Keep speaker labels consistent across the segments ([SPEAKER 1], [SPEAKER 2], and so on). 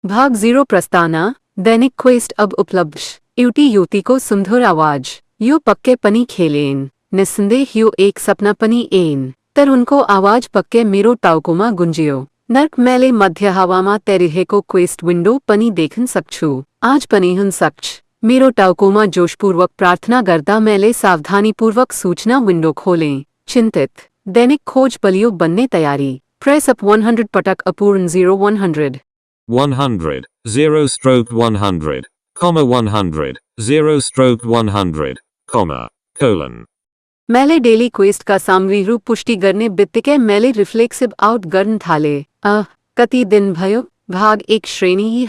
[SPEAKER 1] भाग 0 प्रस्तावना। दैनिक क्वेस्ट अब उपलब्ध। युवती को सुंदर आवाज। यो पक्के पनी खेलेन निस्संदेह यो एक सपना पनी एन तर उनको आवाज पक्के मेरो टाउकोमा गुंजियो। नर्क मेले मध्य हवामा तेरिहेको क्वेस्ट विंडो पनी देखन सक्छु। आज पनी हुन सक्छ। मेरो टाउकोमा जोशपूर्वक प्रार्थना गर्दा मेले सावधानीपूर्वक सूचना विंडो खोलें। चिंतित। दैनिक खोज बलियो बनने तैयारी। प्रेस अप 100 पटक अपूर्ण 0 100
[SPEAKER 2] 0/100, 100 0/100, colon।
[SPEAKER 1] मेले डेली क्वेस्ट का सामरी रूप पुष्टि करने बित्तिके मेले रिफ्लेक्सिव आउट गर्न थाले। कति दिन भयो। भाग 1 श्रेणी ही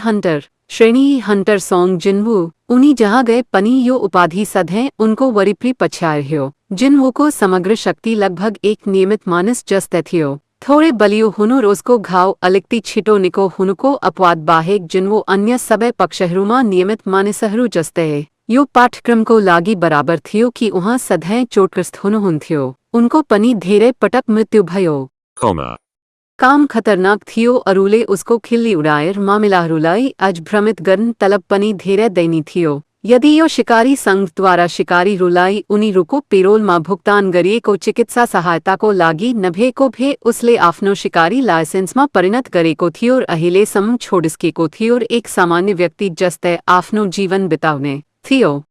[SPEAKER 1] हंटर सॉन्ग जिन्वू उनी जहाँ गए पनी यो उपाधि सधे उनको वरिप्री पछार्यो। जिन्वू को समग्र शक्ति लगभग एक नियमित मानस जस्ते थियो। थोड़े बलियो हुनु रोजको घाव अलिकति छिटो निको हुनुको अपवाद बाहेक जिन्वो अन्य सबै पक्षहरूमा नियमित मानिसहरू जस्तै यो पाठ्यक्रमको लागि बराबर थियो कि उहाँ सधैँ चोटग्रस्त हुनुहुन्थ्यो। उनको पनि धेरै पटक मृत्यु भयो। काम खतरनाक थियो। अरूले उसको खिल्ली उडाएर मामिलाहरूलाई अझ भ्रमित गर्न तलब पनि धेरै दैनी थियो। यदि यो शिकारी संघद्वारा शिकारीहरूलाई उनीहरूको पेरोलमा भुक्तान गरिएको चिकित्सा सहायताको लागि नभएको भए उसले आफ्नो शिकारी लाइसेन्समा परिणत गरेको थियो र अहिलेसम्म छोडिसकेको थियो र एक सामान्य व्यक्ति जस्तै आफ्नो जीवन बिताउने थियो।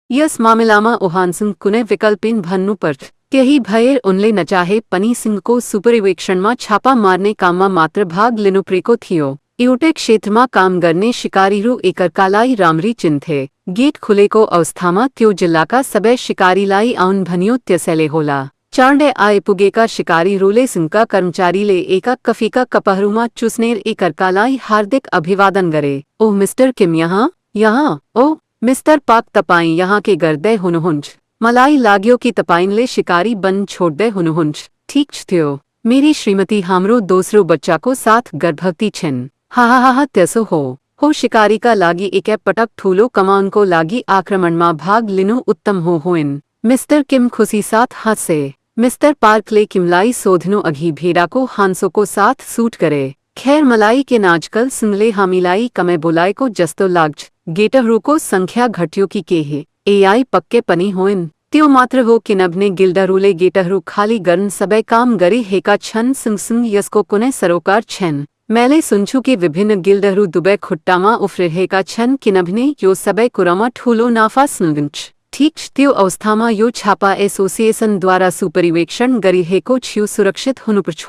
[SPEAKER 1] यस मामिलामा ओहानसँग कुनै विकल्पिन भन्नुपर्छ। त्यही भएर उनले नचाहे पनि सिंहको सुपरिवेक्षणमा छापा मार्ने काममा मात्र भाग लिनुपरेको थियो। एउटै क्षेत्रमा काम गर्ने शिकारीहरू एकअर्कालाई राम्ररी चिन्थे। गेट खुलेको अवस्थामा त्यो जिल्लाका सबै शिकारीलाई आउन भनियो त्यसैले होला। चाँडै आइपुगेका शिकारीहरूले सिंहका कर्मचारीले एका कफीका कपहरूमा चुस्नेर एकअर्कालाई हार्दिक अभिवादन गरे। ओह मिस्टर किम यहाँ ओह मिस्टर पाक तपाईँ यहाँ के गर्दै हुनुहुन्छ? मलाई लाग्यो कि तपाईंले शिकारी बन्न छोड्दै हुनुहुन्छ। ठीक थियो। मेरी श्रीमती हाम्रो दोस्रो बच्चाको साथ गर्भवती छिन्। हा त्यसो हो शिकारीका लागि एकै पटक ठूलो कमानको लागि आक्रमणमा भाग लिनु उत्तम होइन। मिस्टर किम खुसी साथ हँसे। मिस्टर पार्कले किमलाई सोध्नु अघि भेडाको हान्सोको साथ सूट गरे। खैर मलाई के आजकल सिंहले हामीलाई कमै बोलाएको जस्तो लाग्छ। गेटहरूको संख्या घट्यो कि के हे? एआई पक्के पनि होइन। त्यो मात्र हो किनभने गिल्डहरूले गेटहरू खाली गर्न सबै काम गरिरहेका छन्। सँगसँगै यसको कुनै सरोकार छैन। मैले सुन्छु कि विभिन्न गिल्डहरू दुवै खुट्टामा उफ्रिरहेका छन् किनभने यो सबै कुरामा ठूलो नाफा सुन्छ। ठीक त्यो अवस्थामा यो छापा एसोसिएसनद्वारा सुपरिवेक्षण गरिरहेको छियो सुरक्षित हुनुपर्छ।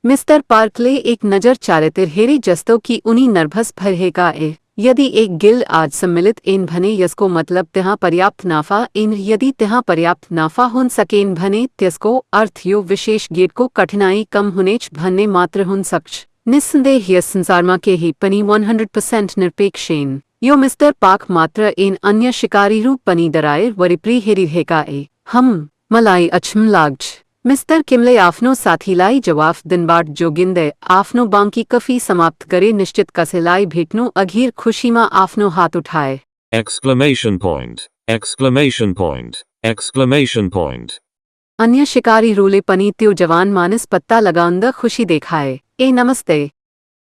[SPEAKER 1] मिस्टर पार्कले एक नजर चारैतिर हेरे जस्तो कि उनी नर्भस भइरहेका यदि एक गिल्ड आज सम्मिलित इन भने यसको मतलब त्यहाँ पर्याप्त नाफा इन यदि त्यहाँ पर्याप्त नाफा हुन सकेन भने त्यसको अर्थ यो विशेष गेटको कठिनाई कम हुनेछ भन्ने मात्र हुन सक्छ। निस्सन्देह यस संसारमा केही पनि 100% निरपेक्ष छैन। यो मिस्टर पार्क मात्र इन अन्य शिकारीहरू पनि डराएर वरिपरि हेरिरहेका मलाई अचम्म लाग्छ। मिस्टर किमले आफ्नो साथीलाई जवाफ दिनबाट जोगिँदै आफ्नो बाँकी कफी समाप्त गरे निश्चित कसैलाई भेट्नु अघि खुसीमा आफ्नो हात उठाए। अन्य शिकारीहरूले पनि त्यो जवान मानिस पत्ता लगाउँदा खुसी देखाए। नमस्ते।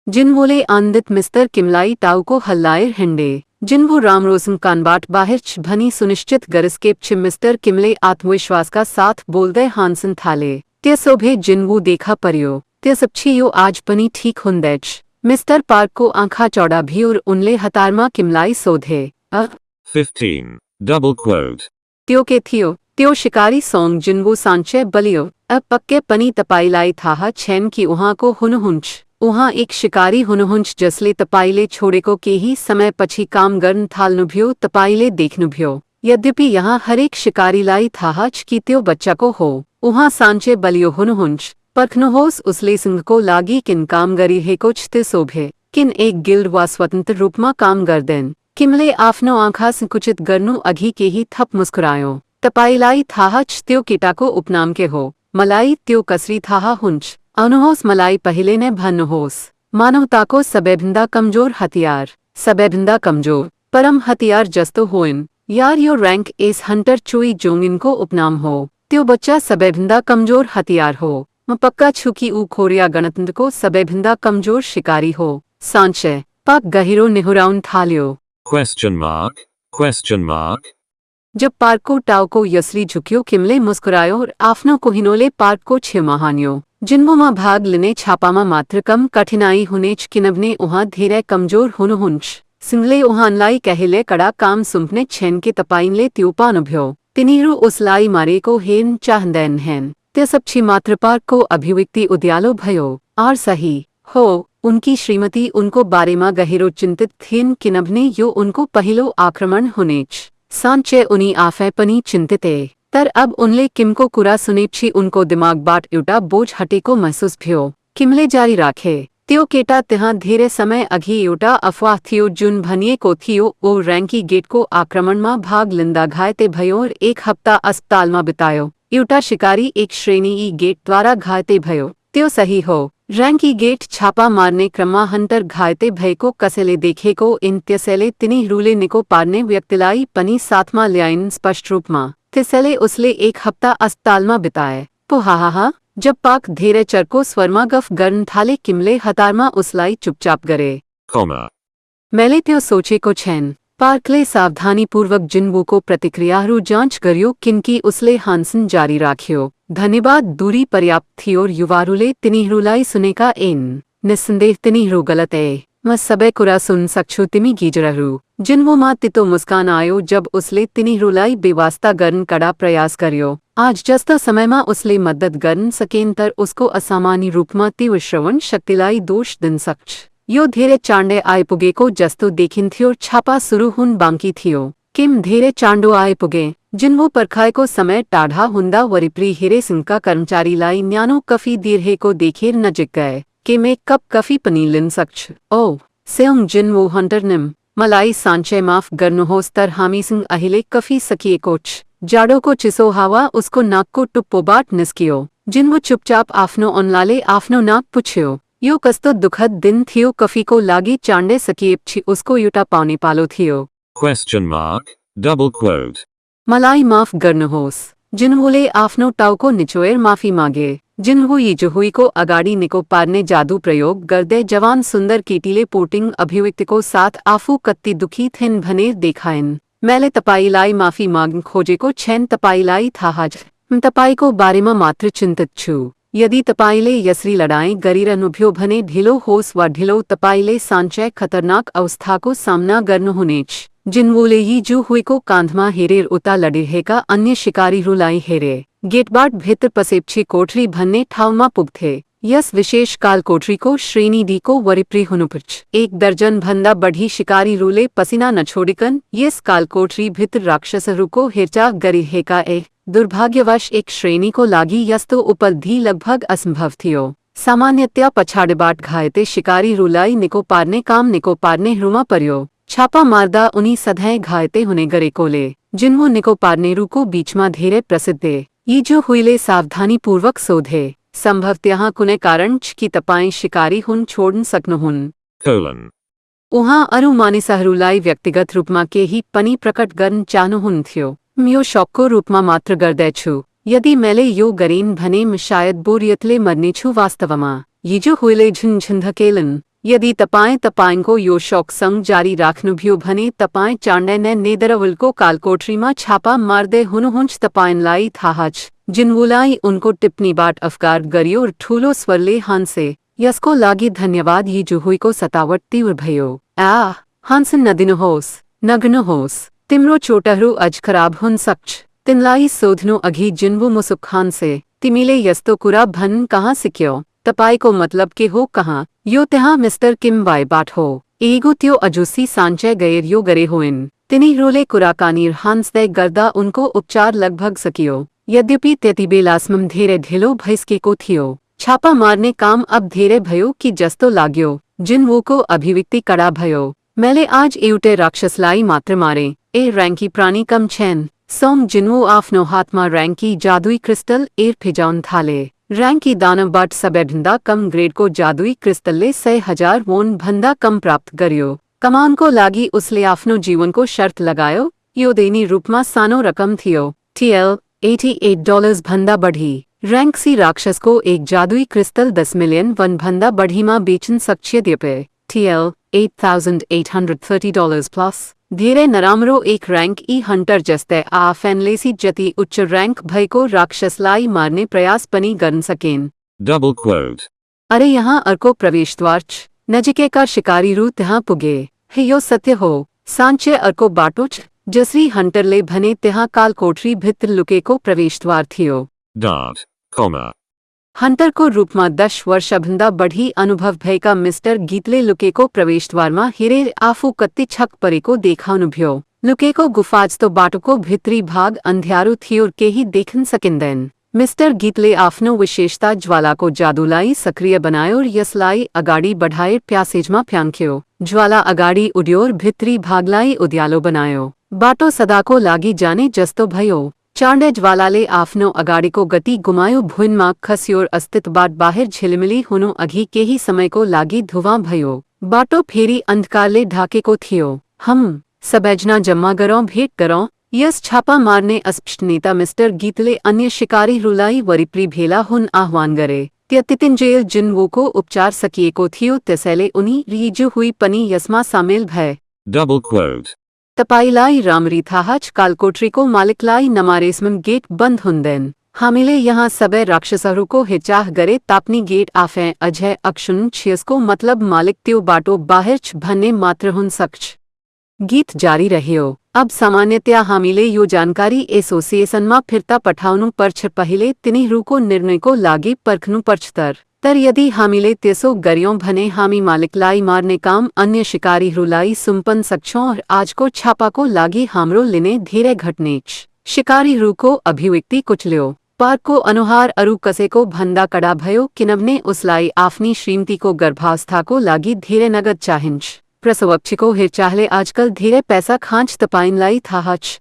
[SPEAKER 1] जिन्वूले आनन्दित मिस्टर किमलाई टाउको हल्लाएर हिँडे। जिन्वू रामरोसँग कानबाट बाहिर भनी सुनिश्चित गरिसकेपछि मिस्टर किमले आत्मविश्वासका साथ बोल्दै हान्सन थाले। त्यसो भए जिन्वू देखा पर्यो। त्यसपछि यो आज पनि ठीक हुँदैछ। मिस्टर पार्कको आँखा चौडा भयो र उनले हतारमा किमलाई सोधे।
[SPEAKER 2] 15 डबल क्वोट।
[SPEAKER 1] त्यो के थियो? त्यो शिकारी सॉन्ग जिन्वू साँच्चै बलियो। पक्के पनि तपाईलाई थाहा छैन कि उहाँको हुनुहुन्छ। उहाँ एक शिकारी हुनुहुन्छ जसले तपाईले छोडेको केही समयपछि काम गर्न थाल्नुभयो। तपाईले देख्नुभयो। यद्यपि यहाँ हरेक शिकारीलाई थाहा छ कि त्यो बच्चाको हो। उहाँ साँच्चै बलियो हुनुहुन्छ। पर्खनुहोस् उसले सिंहको लागि किन काम गरिरहेको छ त्यसो भए किन एक गिल्ड वा स्वतन्त्र रूपमा काम गर्दैन? किमले आफ्नो आँखा सङ्कुचित गर्नु अघि केही थप मुस्कुरायो। तपाईलाई थाहा छ त्यो केटाको उपनाम के हो? मलाई त्यो कसरी थाहा हुन्छ? आउनुहोस् मलाई पहिले नै भन्नुहोस्। मानवताको सबैभन्दा कमजोर हतियार। सबैभन्दा कमजोर परम हतियार जस्तो होइन यार। यो र्याङ्क एस हन्टर चोई जोङिनको उपनाम हो। त्यो बच्चा सबैभन्दा कमजोर हतियार हो। म पक्का छुकी ऊ खोरिया गणतंत्र को सबेभिंदा कमजोर शिकारी हो सांचे पाक गहिरो निहुराउन थाल्यो।
[SPEAKER 2] Question mark. Question mark.
[SPEAKER 1] जब पार्क को टाव को यसरी झुक्यो किमले मुस्कुरायो और आफ्नो कोहिनोले पार्क को छिमाहान्यो जिनवोमा भाग लेने छापामा मात्र कम कठिनाई हुनेच किनवने उहाँ धेरे कमजोर हुनुहुन्च सिंगले उहानलाई कहिले कड़ा काम सुम्पने छेन के तपाइनले त्योपा अनुभ्यो तिनीरु उसलाई मारेको हेन चाहंदेन हेन त्यसपछि मात्र पार्क को अभिव्यक्ति उद्यालो भयो आर सही हो उनकी श्रीमती उनको बारेमा गहिरो चिंतित थिइन् किनभने यो उनको पहिलो आक्रमण हुनेछ साँच्चै उनी आफै पनि चिन्तिते तर अब उनले किमको कुरा सुनेपछि उनको दिमागबाट एउटा बोझ हटेको महसुस भयो। किमले जारी राखे त्यो केटा त्यहाँ धेरै समय अघि एउटा अफवाह थियो जुन भनिएको थियो ओ र्याङ्की गेटको आक्रमणमा भाग लिँदा घाइते भयो र 1 हप्ता अस्पतालमा बितायो। एउटा शिकारी एक श्रेणी ई गेटद्वारा घाइते भयो त्यो सही हो। र्याङ्की गेट छापा मार्ने क्रममा हन्टर घाइते भएको कसैले देखेको त्यसैले तिनीहरूले निको पार्ने व्यक्तिलाई पनि साथमा ल्याइन् स्पष्ट रूपमा त्यसैले उसले 1 हप्ता अस्पतालमा बिताए पो हाहा जब पाक धेरै चर्को स्वरमा गफ गर्न थाले किमले हतारमा उसलाई चुपचाप गरे। मैले त्यो सोचेको छैन। पार्कले सावधानीपूर्वक जिन्वूको प्रतिक्रियाहरू जाँच गर्यो किनकि उसले हान्सन जारी राख्यो धन्यवाद दूरी पर्याप्त थियो र युवाहरूले तिनीहरूलाई सुनेका एन निस्सन्देह तिनीहरू गलत ए म सबै कुरा सुन्न सक्छु तिमी गिजरहरू जिन्वूमा तितो मुस्कान आयो जब उसले तिनीहरूलाई बेवास्ता गर्न कडा प्रयास गर्यो। आज जस्ता समयमा उसले मद्दत गर्न सकेन तर उसको असामान्य रूपमा तीव्र श्रवण शक्तिलाई दोष दिन सक्छ। यो धेरै चाँडै आइपुगेको जस्तो देखिन्थ्यो छापा सुरु हुन बाँकी थियो। किम धेरै चाँडो आइपुगे जिन्वू पर्खाएको समय टाढा हुँदा वरिपरि हेरेसिंहका कर्मचारीलाई न्यानो कफी दिइरहेको देखेर नजिक गए। किम 1 कप कफी पनि लिन सक्छ। ओ सेउङ जिन्वू हन्टरनिम मलाई साँच्चै माफ गर्नुहोस् तर हामीसँग अहिले कफी सकिएको छ। जाडोको चिसो हावा उसको नाकको टुप्पोबाट निस्कियो। जिन्वू चुपचाप आफ्नो औँलाले आफ्नो नाक पुछ्यो। यो कस्तो दुखद दिन थियो कफीको लागि चाँडै सकिएपछि उसको एउटा पाउने पालो थियो। मलाई माफ गर्नुहोस् जिन्वूले आफ्नो टाउको निचोएर माफी मागे। जिन्वू जुहुईको अगाडि निको पार्ने जादु प्रयोग गर्दै जवान सुन्दर केटीले पोटिङ अभिव्यक्तिको साथ आफू कति दुखी थिइन् भनेर देखाइन्। मैले तपाईलाई माफी माग्न खोजेको छैन तपाईलाई थाहा छ तपाईको बारेमा मात्र चिन्तित छु। यदि तपाईले यसरी लडाईं गरिरहनुभयो भने ढिलो होस् वा ढिलो तपाईले साँच्चै खतरनाक अवस्थाको सामना गर्नुहुनेछ। जिन्वूले जुहुईको काँधमा हेरेर उता लडिरहेका अन्य शिकारीहरूलाई हेरे। गेटबाट भित्र पसेपछि कोठरी भन्ने ठाउँमा पुग्थे। यस विशेष काल कोठरीको श्रेणी डीको वरिपरि हुनुपर्छ। 1 दर्जन भन्दा बढी शिकारीहरूले पसिना नछोडिकन यस काल कोठरी भित्र राक्षसहरूको हेरचाह गरिरहेका दुर्भाग्यवश एक श्रेणीको लागि यस्तो उपलब्धि लगभग असम्भव थियो। सामान्यतया पछाडिबाट घाइते शिकारीहरूलाई निको पार्ने काम निको पार्नेहरूमा पर्यो। छापा मार्दा उनी सधैँ घाइते हुने गरेकोले जिन्वू निको पार्नेहरूको बीचमा धेरै प्रसिद्ध जुहुईले सावधानीपूर्वक सोधे सम्भवतः कुनै कारण छ कि तपाईँ शिकारी हुन छोड्न सक्नुहुन्न। उहाँ अरू मानिसहरूलाई व्यक्तिगत रूपमा केही पनि प्रकट गर्न चाहनुहुन्थ्यो। यो शौकको रूपमा मात्र गर्दैछु। यदि मैले यो गरिन भने म सायद बोरियतले मर्नेछु वास्तवमा। जुहुईले झुन्झुन्धकेलिन्। यदि तपाईको यो शौकसँग जारी राख्नुभयो भने तपाईँ चाँडै नै नेदरवलको कालकोठरीमा छापा मार्दै हुनुहुन्छ तपाईलाई थाहा छ। जिन्वूलाई उनको टिप्पणीबाट अफगार गरियो र ठूलो स्वरले हाँसे। यसको लागि धन्यवाद जुहुईको सतावट तीव्र भयो। हाँसन नदिनुहोस् नगर्नुहोस् तिम्रो चोटहरू अझ खराब हुन सक्छ। तिनलाई सोध्नु अघि जिन्वू मुसुक हाँसे। तिमीले यस्तो कुरा भन्न कहाँ सिक्यौ तपाईको मतलब के हो कहाँ यो त्यहाँ मिस्टर किम वाइबाट हो। एगो त्यो अजुसी साँच्चै गएर यो गरे होइन्। तिनीहरूले कुराकानी हाँस्दै गर्दा उनको उपचार लगभग सकियो। यद्यपि त्यति बेलासम्म धेरै ढिलो भइसकेको थियो। छापा मार्ने काम अब धेरै भयो कि जस्तो लाग्यो। जिन्वूको अभिव्यक्ति कडा भयो। मैले आज एउटै राक्षसलाई मात्र मारे। र्याङ्की प्राणी कम छैन। सोम जिन्वू आफ्नो हातमा र्याङ्की जादुई क्रिस्टल फिजाउन थाले। र्याङ्की दानवबाट सबैभन्दा कम ग्रेडको जादुई क्रिस्टलले 100,000 वोन भन्दा कम प्राप्त गर्यो। कमानको लागि उसले आफ्नो जीवनको शर्त लगायो। यो दैनिक रूपमा सानो रकम थियो। $88 भन्दा बढी। रैंक सी राक्षस को एक जादुई क्रिस्टल 10 मिलियन वन भंदा बढ़ीमा बेचन सक्ष्य द्यपे TL $8,830 प्लस धीरे नरामरो एक रैंक ई हंटर जस्ते आ फैनलेसी जति उच्च रैंक भय को राक्षस लाई मारने प्रयास पनी गन सकेन।
[SPEAKER 2] Double quote.
[SPEAKER 1] अरे यहाँ अर्को प्रवेश द्वार नजिके का शिकारी रू त्यहाँ पुगे है यो सत्य हो सांचे अर्को बाटोच जसरी हंटर ले भने त्यहाँ काल कोठरी भित्र लुके को प्रवेश द्वार थियो।
[SPEAKER 2] Dart, comma.
[SPEAKER 1] हंटर को रूप में 10 वर्ष अभंदा बढ़ी अनुभव भय का मिस्टर गीतले लुके को प्रवेश द्वार में हिरे आफू कत्ती छक परे को देखा अनुभ्यो लुके को गुफाज तो बाटो को भितरी भाग अंध्यारू थी और के ही देखन सकिंदेन। मिस्टर गीतले आफ्नो विशेषता ज्वाला को जादूलाई सक्रिय बनायो और यसलाई अगाड़ी बढ़ाए प्यासेजमा फ्यांक्यो ज्वाला अगाड़ी उड्योर भितरी भागलाई उद्यालो बनायो बाटो सदा को लागी जाने जस्तो भयो। चांडे ज्वालाले आफ्नो अगाड़ी को गति गुमायो भुइन माग खस्योर अस्तित्व बाट बाहर झिलमिली हुनु अघी के ही समय को लागी धुआं भयो बाटो फेरी अंधकारले ढाके को थियो। हम सबैजना जम्मा गरौं भेंट गरौं यस छापा मारने अस्पष्ट नेता मिस्टर गीतले अन्य शिकारी रुलाई वरिप्री भेला हुन आह्वान करे त्यतिन जेल जिन वो को उपचार सकिए को थियो त्यसैले उनी रिजु हुई पनी यसमा सामेल भय।
[SPEAKER 2] Double quote.
[SPEAKER 1] तपाईलाई रामरी थाहच कालकोठरी को मालिकलाई नमारेसमन गेट बंद हुंदेन हामीले यहाँ सबे राक्षसहरू को हिचाह गरे तापनी गेट आफे अजय अक्षुन छियस को मतलब मालिक त्यो बाटो बाहर छ भन्ने मात्र हुन सक्छ। गीत जारी रह्यो। अब सामान्यतया हामीले यो जानकारी एसोसिएशनमा फिर्ता पठाउनु पर्छ पहिले तिनीहरूको निर्णयको लागि पर्खनु पर्छ तर यदि हामीले त्यसो गर्यौं भने हामी मालिकलाई मार्ने काम अन्य शिकारीहरूलाई सुम्पन सक्छौं और आजको छापाको लागि हाम्रो लिने धेरै घट्नेछ। शिकारीहरूको अभिव्यक्ति कुचल्यो पार्कको अनुहार अरू कसैको भन्दा कडा भयो किनभने उसलाई आफ्नी श्रीमतीको गर्भावस्थाको लागि धेरै नगद चाहिन्छ। प्रसवपक्षीको हेरचाहले आजकल धेरै पैसा खाँच तपाईंलाई थाहा छ।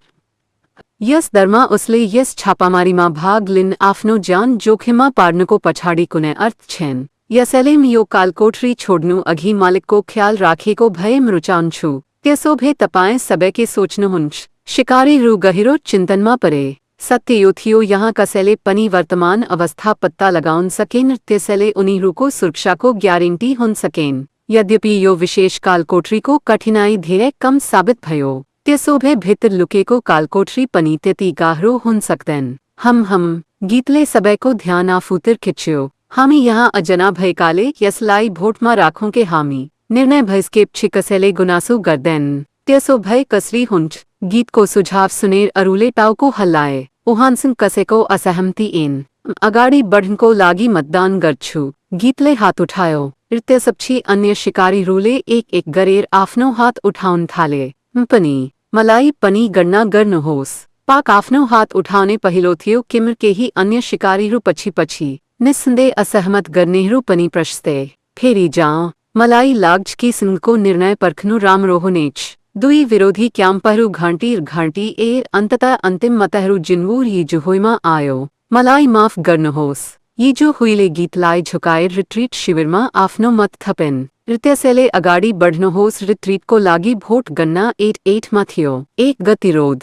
[SPEAKER 1] यस दरमा उसले यस छापामारीमा भाग लिन आफ्नो जान जोखिममा पार्नुको पछाडि कुनै अर्थ छैन। यसैले म यो कालकोठरी छोड्नु अघि मालिकको ख्याल राखेको भए म रुचाउँछु। त्यसो भए तपाईं सबैले सोच्नुहुन्छ। शिकारीहरू गहिरो चिन्तनमा परे। सत्य यो थियो यहाँ कसैले पनि वर्तमान अवस्था पत्ता लगाउन सकेन त्यसैले उनीहरूको सुरक्षाको ग्यारेन्टी हुन सकेन। यद्यपि यो विशेष कालकोठरीको कठिनाई धेरै कम साबित भयो त्यसो भए भित्र लुकेको कालकोठरी पनि त्यति गाह्रो हुन सक्दैन। हम गीतले सबैको ध्यान आफूतिर खिच्यो। हामी यहाँ अजना भएकाले यसलाई भोटमा राखौं के हामी निर्णय भइसकेपछि कसैले गुनासो गर्दैन त्यसो भए कसरी हुन्छ। गीतको सुझाव सुनेर अरूले टाउको हल्लाए। उहाँसँग कसैको असहमति ऐन अगाडि बढ्नको लागि मतदान गर्छु। गीतले हात उठायो। त्यसपछि अन्य शिकारीहरूले एक गरेर आफ्नो हात उठाउन थाले। पनि मलाई पनि गणना गर्नुहोस्। पाक आफ्नो हात उठाउने पहिलो थियो किमर केही अन्य शिकारीहरू पछि निस्सन्देह असहमत गर्नेहरू पनि प्रश्ते फेरि जाँ मलाई लाग्छ कि सिंहको निर्णय पर्खनु राम्रो हुनेछ। दुई विरोधी क्याम्पहरू घाँटी एर अन्ततः अन्तिम मतहरू जिन्वुर हिजोमा आयो। मलाई माफ गर्नुहोस्। हिजो हुईले गीतलाई झुकाएर रिट्रिट शिविरमा आफ्नो मत थपेन त्यसैले अगाडि बढ्नुहोस्। रिट्रिटको लागि भोट गन्ना 8-8मा थियो। एक गतिरोध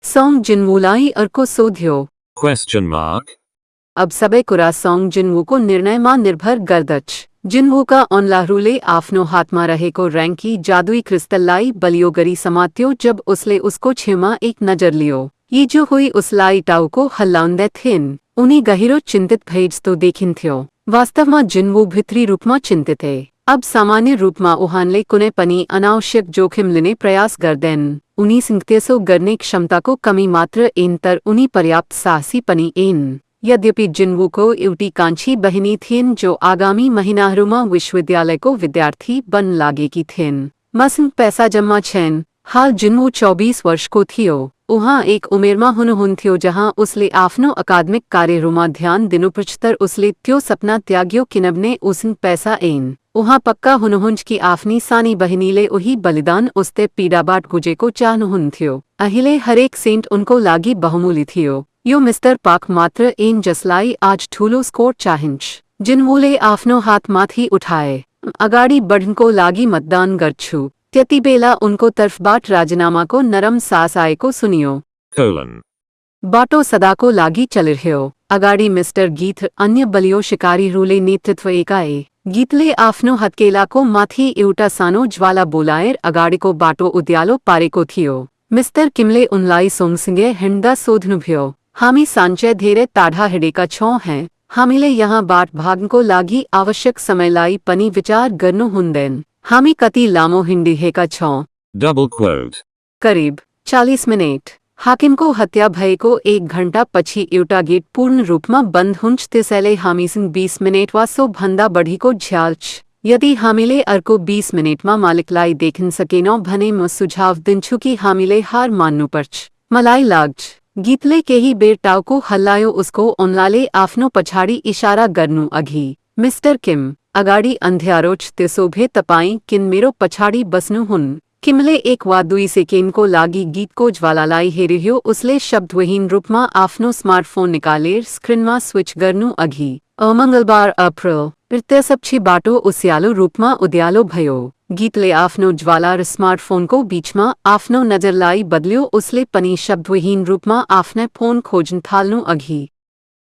[SPEAKER 1] सौंग जिन्वुलाई अर्को सोध्यो।
[SPEAKER 2] Question mark.
[SPEAKER 1] अब सबै कुरा सौंग जिन्वुको निर्णयमा निर्भर गर्दछ। जिन्वुका औँलाहरूले आफ्नो हातमा रहेको रैंकी जादुई क्रिस्टललाई बलियो गरी समात्यो जब उसले उसको छेउमा एक नजर लियो। हिजो हुई उसलाई टाउको हल्लाउँदै थिइन्। उनी गहिरो चिन्तित भए जस्तो देखिन्थ्यो। वास्तवमा जिन्वु भित्री रूपमा चिन्तित थे। अब सामान्य रूपमा उहाँले कुनै पनि अनावश्यक जोखिम लिने प्रयास गर्दैन। उनीसँग त्यसो गर्ने क्षमताको कमी मात्र ऐन तर उनी पर्याप्त साहसी पनि ऐन। यद्यपि जिन्वुको एउटी कान्छी बहिनी थिइन् जो आगामी महिनाहरूमा विश्वविद्यालयको विद्यार्थी बन्न लागेकी थिइन्। मसँग पैसा जम्मा छैन। हाल जिन्वु 24 वर्षको थियो। उहाँ एक उमेरमा हुनुहुन्थ्यो जहाँ उसले आफ्नो अकादमिक कार्यहरूमा ध्यान दिनुपर्छ तर उसले त्यो सपना त्याग्यो किनभने उसँग पैसा ऐन। उहाँ पक्का हुनुहुन्छ कि आफ्नी सानी बहिनीले उही बलिदान उस्ते पीडाबाट गुजेको चाहनुहुन्थ्यो। अहिले हरेक सेन्ट उनको लागि बहुमूल्य थियो। यो मिस्टर पाक मात्र ऐन जसलाई आज ठूलो स्कोर चाहिन्छ। जिन्वुले आफ्नो हात माथि उठाए। अगाडि बढ्नको लागि मतदान गर्छु। त्यति बेला उनको तर्फबाट राजीनामाको नरम सास आएको सुनियो। बाटो सदाको लागी चल रह्यो अगाड़ी मिस्टर गीत अन्य बलियो शिकारी रूले नेतृत्व एकाए गीतले आफ्नो हत्केलाको माथि एउटा सानो ज्वाला बोलाएर अगाडिको बाटो उद्यालो पारेको थियो। मिस्टर किमले उनलाई सँगसँगै हिँड्दा सोध्नुभयो, हामी साँच्चै धेरै टाढा हिँडेका छौँ हैं, हामीले यहाँ बाट भाग्नको लागि आवश्यक समयलाई पनि विचार गर्नु हुँदैन, हामी कति लामो हिँडिरहेका छौँ।
[SPEAKER 2] Double quote.
[SPEAKER 1] करिब 40 मिनेट। हाकिमको हत्या भएको 1 घण्टा पछि एउटा गेट पूर्ण रूपमा बन्द हुन्छ, त्यसैले हामीसँग 20 मिनेट वा सो भन्दा बढीको झ्याल छ। यदि हामीले अर्को 20 मिनेटमा मालिकलाई देखिन सकेनौँ भने म सुझाव दिन्छु कि हामीले हार मान्नुपर्छ। मलाई लाग्छ। गीतले केही बेर टाउको हल्लायो, उसको औँलाले आफ्नो पछाडि इशारा गर्नु अघि। मिस्टर किम, अगाडि अन्ध्यारो छ, त्यसो भए तपाईँ किन मेरो पछाडि बस्नुहुन्? किमले 1 वा 2 सेकेन्डको लागि गीतको ज्वालालाई हेऱ्यो, उसले शब्दविहीन रूपमा आफ्नो स्मार्टफोन निकालेर स्क्रिनमा स्विच गर्नु अघि। मङ्गलबार अप्रिल त्यसपछि बाटो उज्यालो रूपमा उद्यालो भयो। गीतले आफ्नो ज्वाला र स्मार्टफोनको बीचमा आफ्नो नजरलाई बदल्यो, उसले पनि शब्दविहीन रूपमा आफ्नै फोन खोज्न थाल्नु अघि।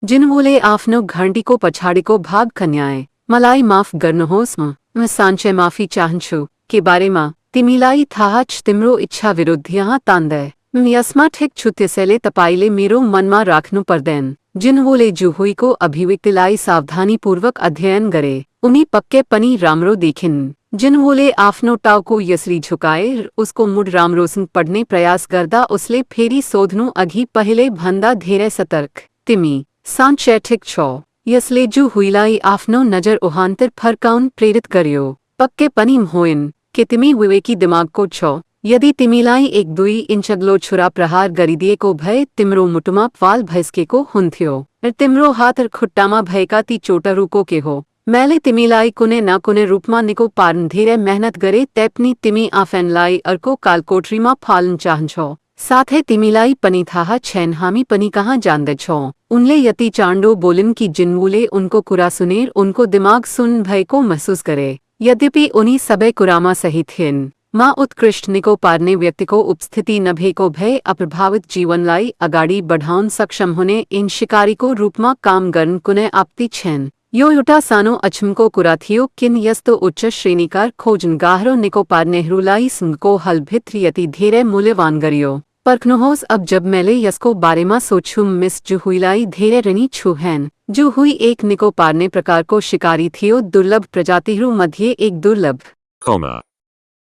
[SPEAKER 1] जिन्वूले आफ्नो घन्टीको पछाडिको भाग खन्याए। मलाई माफ गर्नुहोस्, म साँच्चै माफी चाहन्छु। के बारेमा? तिमीलाई थाहा छ, तिम्रो इच्छा विरुद्ध यहाँ तान्दै। म यसमा ठिक छु, त्यसैले तपाईले मेरो मनमा राख्नु पर्दैन। जिन्वूले जुहुईको अभिव्यक्तिलाई सावधानीपूर्वक अध्ययन गरे। उनी पक्कै पनि राम्रो देखिन्। जिन्वूले आफ्नो टाउको यसरी झुकाएर उसको मुड राम्रोसँग पढ्ने प्रयास गर्दा उसले फेरि सोध्नु अघि पहिले भन्दा धेरै सतर्क, तिमी साँच्चै ठिक छौ? यसले जुहुईलाई आफ्नो नजर उहाँतिर फर्काउन प्रेरित गर्यो। पक्कै पनि होइन। के तिमी विवेकी दिमागको छौ? यदि तिमीलाई 1-2 इन्च अग्लो छुरा प्रहार गरिदिएको भए तिम्रो मुटुमा वाल भैस्केको हुन्थ्यो र तिम्रो हात र खुट्टामा भएका ती चोटहरूको के हो? मैले तिमीलाई कुनै न कुनै रूपमा निको पार्न धेरै मेहनत गरे, तैपनि तिमी आफैलाई अर्को कालकोठरीमा फाल्न चाहन्छौ। साथै तिमीलाई पनि थाहा छैन हामी पनि कहाँ जाँदैछौँ। उनले यति चाँडो बोलिन् कि जिन्वूले उनको कुरा सुनेर उनको दिमाग सुन्न भएको महसुस गरे। यद्यपि उनी सबै कुरामा सही थिइन्। मा उत्कृष्ट निको पार्ने व्यक्तिको उपस्थिति नभएको भए अप्रभावित जीवनलाई अगाडि बढाउन सक्षम हुने इन शिकारीको रूपमा काम गर्न कुनै आपत्ति छैन। यो एउटा सानो अचम्मको कुरा थियो, किन यस्तो उच्च श्रेणीका खोजन गाह्रो निको पार्नेहरूलाई सुनको हलभित्र यति धेरै मूल्यवान गरियो। पर्खनुहोस्, अब जब मैले यसको बारेमा सोच्छु, मिस जुहुईलाई धेरै ऋणी छु हैन। जुहुई एक निको पार्ने प्रकारको शिकारी थियो, दुर्लभ प्रजातिहरूमध्ये एक दुर्लभ।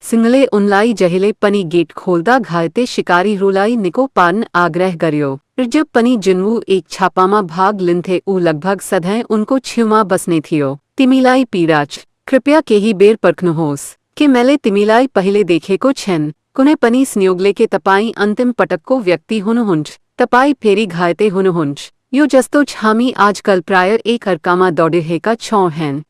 [SPEAKER 1] सिंहले उनलाई जहिले पनि गेट खोल्दा घाइते शिकारीहरूलाई निको पार्न आग्रह गर्यो। र जब पनि जिन्वू एक छापामा भाग लिन्थे ऊ लगभग सधैँ उनको छेउमा बस्ने थियो। तिमीलाई पीडा छ? कृपया केही बेर पर्खनुहोस्। के मैले तिमीलाई पहिले देखेको छैन? कुनै पनि संयोगले के तपाईँ अन्तिम पटकको व्यक्ति हुनुहुन्छ? तपाईँ फेरि घाइते हुनुहुन्छ? यो जस्तो छ हामी आजकल प्राय एक अर्कामा दौडिरहेका छौँ हैन।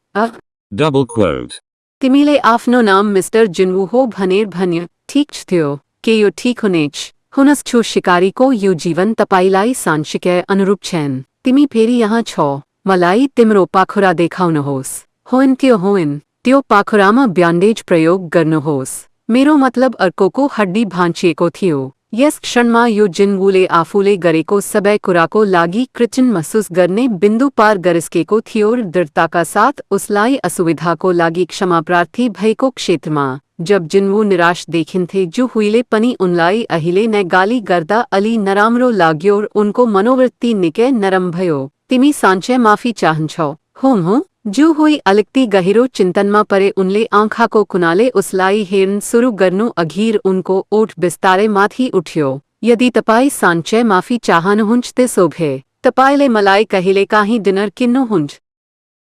[SPEAKER 2] Double quote.
[SPEAKER 1] तिमीले आफ्नो नाम मिस्टर जिन्वू हो भनेर भन्यो, ठिक थियो। के यो ठिक हुनेछ? हुनस् छु शिकारीको यो जीवन तपाईलाई साँच्चीकै अनुरूप छैन। तिमी फेरि यहाँ छौ। मलाई तिम्रो पाखुरा देखाउनुहोस्। होइन त्यो होइन, त्यो पाखुरामा ब्यान्डेज प्रयोग गर्नुहोस्। मेरो मतलब अर्कोको हड्डी भाँचिएको थियो। यस क्षणमा यो जिन्वूले आफूले गरेको सबै कुराको लागि कृतज्ञ महसुस गर्ने बिन्दु पार गरिसकेको थियो र दृढताका साथ उसलाई असुविधाको लागि क्षमाप्रार्थी भएको क्षेत्रमा। जब जिन्वू निराश देखिन्थे जुहुईले पनि उनलाई अहिले नै गाली गर्दा अलि नराम्रो लाग्यो र उनको मनोवृत्ति निकै नरम भयो। तिमी साँच्चै माफी चाहन्छौ? हो। जुहुई अलिकति गहिरो चिन्तनमा परे। उनले आँखाको कुनाले उसलाई हेर्न सुरु गर्नु अघि उनको ओठ बिस्तारै माथि उठ्यो। यदि तपाईँ साँच्चै माफी चाहनुहुन्छ त्यसो भए तपाईँले मलाई कहिलेकाहीँ डिनर किन्नुहुन्छ?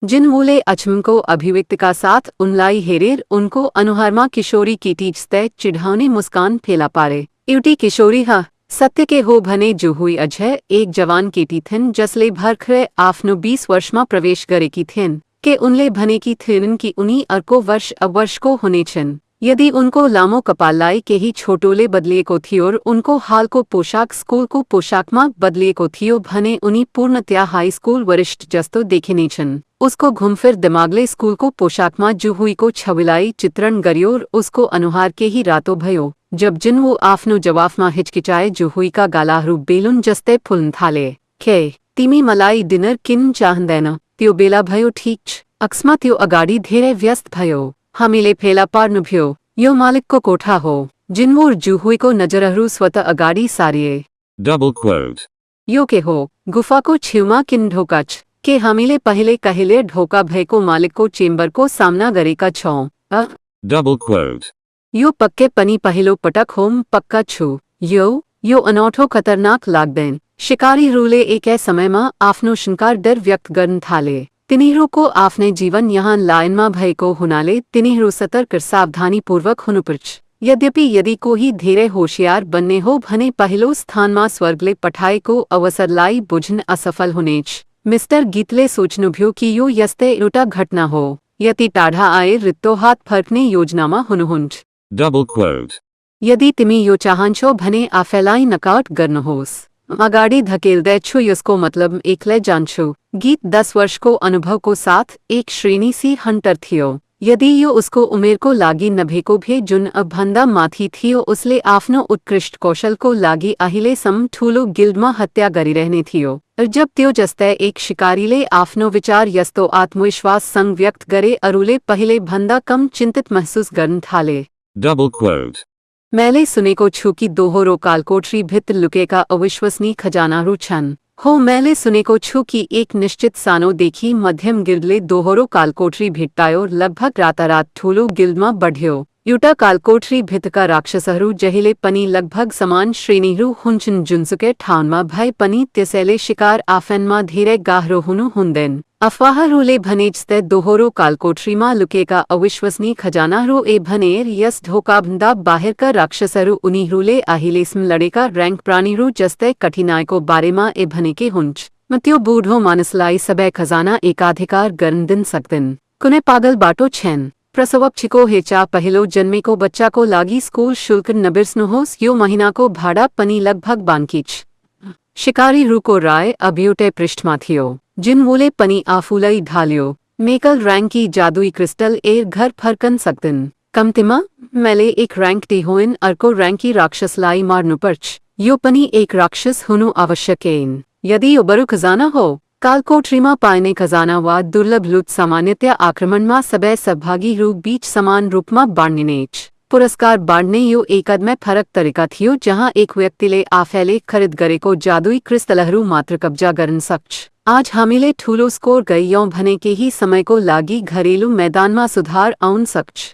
[SPEAKER 1] जिन्वूले अचम्मको अभिव्यक्तिका साथ उनलाई हेरेर उनको अनुहारमा किशोरी केटी जस्तै चिढाउने मुस्कान फेला पारे। एउटी किशोरी ह? सत्य के हो भने जुहुई अझै एक जवान केटी थिइन् जसले भर्खरै आफ्नो 20 वर्षमा प्रवेश गरेकी थिइन्। के उनले भनेकी थिइन् कि उनी अर्को वर्ष अवर्षको हुनेछन्। यदि उनको लामो कपाललाई केही छोटोले बदलिएको थियो र उनको हालको पोशाक स्कुलको पोशाकमा बदलिएको थियो भने उनी पूर्णतया हाई स्कुल वरिष्ठ जस्तो देखिनेछन्। उसको घुमफिर दिमागले स्कुलको पोशाकमा जुहुईको छविलाई चित्रण गर्यो र उसको अनुहार केही रातो भयो। जब जिनवो आफ्नो जवाफमा हिचकिचाए जो हुईका गालाहरू बेलुन जस्तै फुल्न थाले। खे तिमी मलाई डिनर किन चाहँदैन? त्यो बेला भयो ठिक छ। अक्समा त्यो अगाडि धेरै व्यस्त भयो। हामीले फेला पार्नुभयो। यो मालिकको कोठा हो। जिनवो र जुहुईको नजरहरू स्वतः अगाडि सारिए।
[SPEAKER 2] Double quote.
[SPEAKER 1] यो के हो? गुफाको छेउमा किन ढोका छ? के हामीले पहिले कहिले ढोका भएको मालिकको चेम्बरको सामना गरेका छौँ?
[SPEAKER 2] Double quote.
[SPEAKER 1] यो पक्कै पनि पहिलो पटक होम पक्का छु। यो अनौठो खतरनाक लाग्दैन। शिकारीहरूले एकै समयमा आफ्नो शिकार डर व्यक्त गर्न थाले। तिनीहरूको आफ्नै जीवन यहाँ लाइनमा भएको हुनाले तिनीहरू सतर्क र सावधानीपूर्वक हुनुपर्छ। यद्यपि यदि कोही धेरै होशियार बन्ने हो भने पहिलो स्थानमा स्वर्गले पठाएको अवसरलाई बुझ्न असफल हुनेछ। मिस्टर गीतले सोच्नुभयो कि यो यस्तै एउटा घटना हो। यति टाढा आए रित्तो हात फर्क्ने योजनामा हुनुहुन्छ।
[SPEAKER 2] Double quote.
[SPEAKER 1] यदि तिमी यो चाहन्छौ भने आफैलाई नकाउट गर्नुहोस्। अगाडि धकेल्दैछु यसको मतलब एक्लै जान्छु। गीत 10 वर्षको अनुभवको साथ एक श्रेणी सी हन्टर थियो। यदि यो उसको उमेरको लागि नभएको भए जुन अबभन्दा माथि थियो उसले आफ्नो उत्कृष्ट कौशलको लागि अहिलेसम्म ठूलो गिल्डमा हत्या गरिरहने थियो। जब त्यो जस्तै एक शिकारीले आफ्नो विचार यस्तो आत्मविश्वाससँग व्यक्त गरे अरूले पहिले भन्दा कम चिन्तित महसुस गर्न थाले।
[SPEAKER 2] Double quote.
[SPEAKER 1] मैले सुनेको छु कि दोहोरो कालकोठरी भित्र लुकेका अविश्वसनीय खजानाहरू छन्। हो मैले सुनेको छु कि एक निश्चित सानोदेखि मध्यम गिल्डले दोहोरो कालकोठरी भेट्टायो लगभग रातारात ठूलो गिल्डमा बढ्यो। एउटा कालकोठरी भित्रका राक्षसहरू जहिले पनि लगभग समान श्रेणीहरू हुन्छन् जुनसुकै ठाउँमा भए पनि त्यसैले शिकार आफैमा धेरै गाह्रो हुनु हुँदैन। अफवाहहरूले भने जस्तै दोहोरो कालकोठरीमा लुकेका अविश्वसनीय खजानाहरू भनेर यस ढोकाभन्दा बाहिरका राक्षसहरू उनीहरूले अहिलेसम्म लडेका र्याङ्क प्राणीहरू जस्तै कठिनाइको बारेमा भनेकै हुन्छ। म त्यो बुढो मानिसलाई सबै खजाना एकाधिकार गर्न दिन सक्दैन। कुनै पागल बाटो छैन। प्रसवपछिको हेचा पहिलो जन्मेको बच्चाको लागि स्कुल शुल्क नबिर्सनुहोस्। यो महिनाको भाडा पनि लगभग बाँकी छ। शिकारीहरूको राय अब एउटै पृष्ठमा थियो। जिनवोले पनि आफूलाई ढाल्यो। मेकल र्याङ्की जादुई क्रिस्टल घर फर्कन सक्दैन। कम्तीमा मैले एक र्याङ्क होइन अर्को र्याङ्की राक्षसलाई मार्नुपर्छ। यो पनि एक राक्षस हुनु आवश्यक ऐन। यदि यो बरु खजाना हो कालकोठरीमा पाइने खजाना वा दुर्लभ लुट सामान्यतया आक्रमणमा सबै सहभागीहरू बीच समान रूपमा बाँड्निनेछ। पुरस्कार बाँड्ने यो एकदमै फरक तरिका थियो जहाँ एक व्यक्तिले आफैले खरिद गरेको जादुई क्रिस्टलहरू मात्र कब्जा गर्न सक्छ। आज हामीले ठूलो स्कोर गयौँ भने केही समयको लागि घरेलु मैदानमा सुधार आउन सक्छ।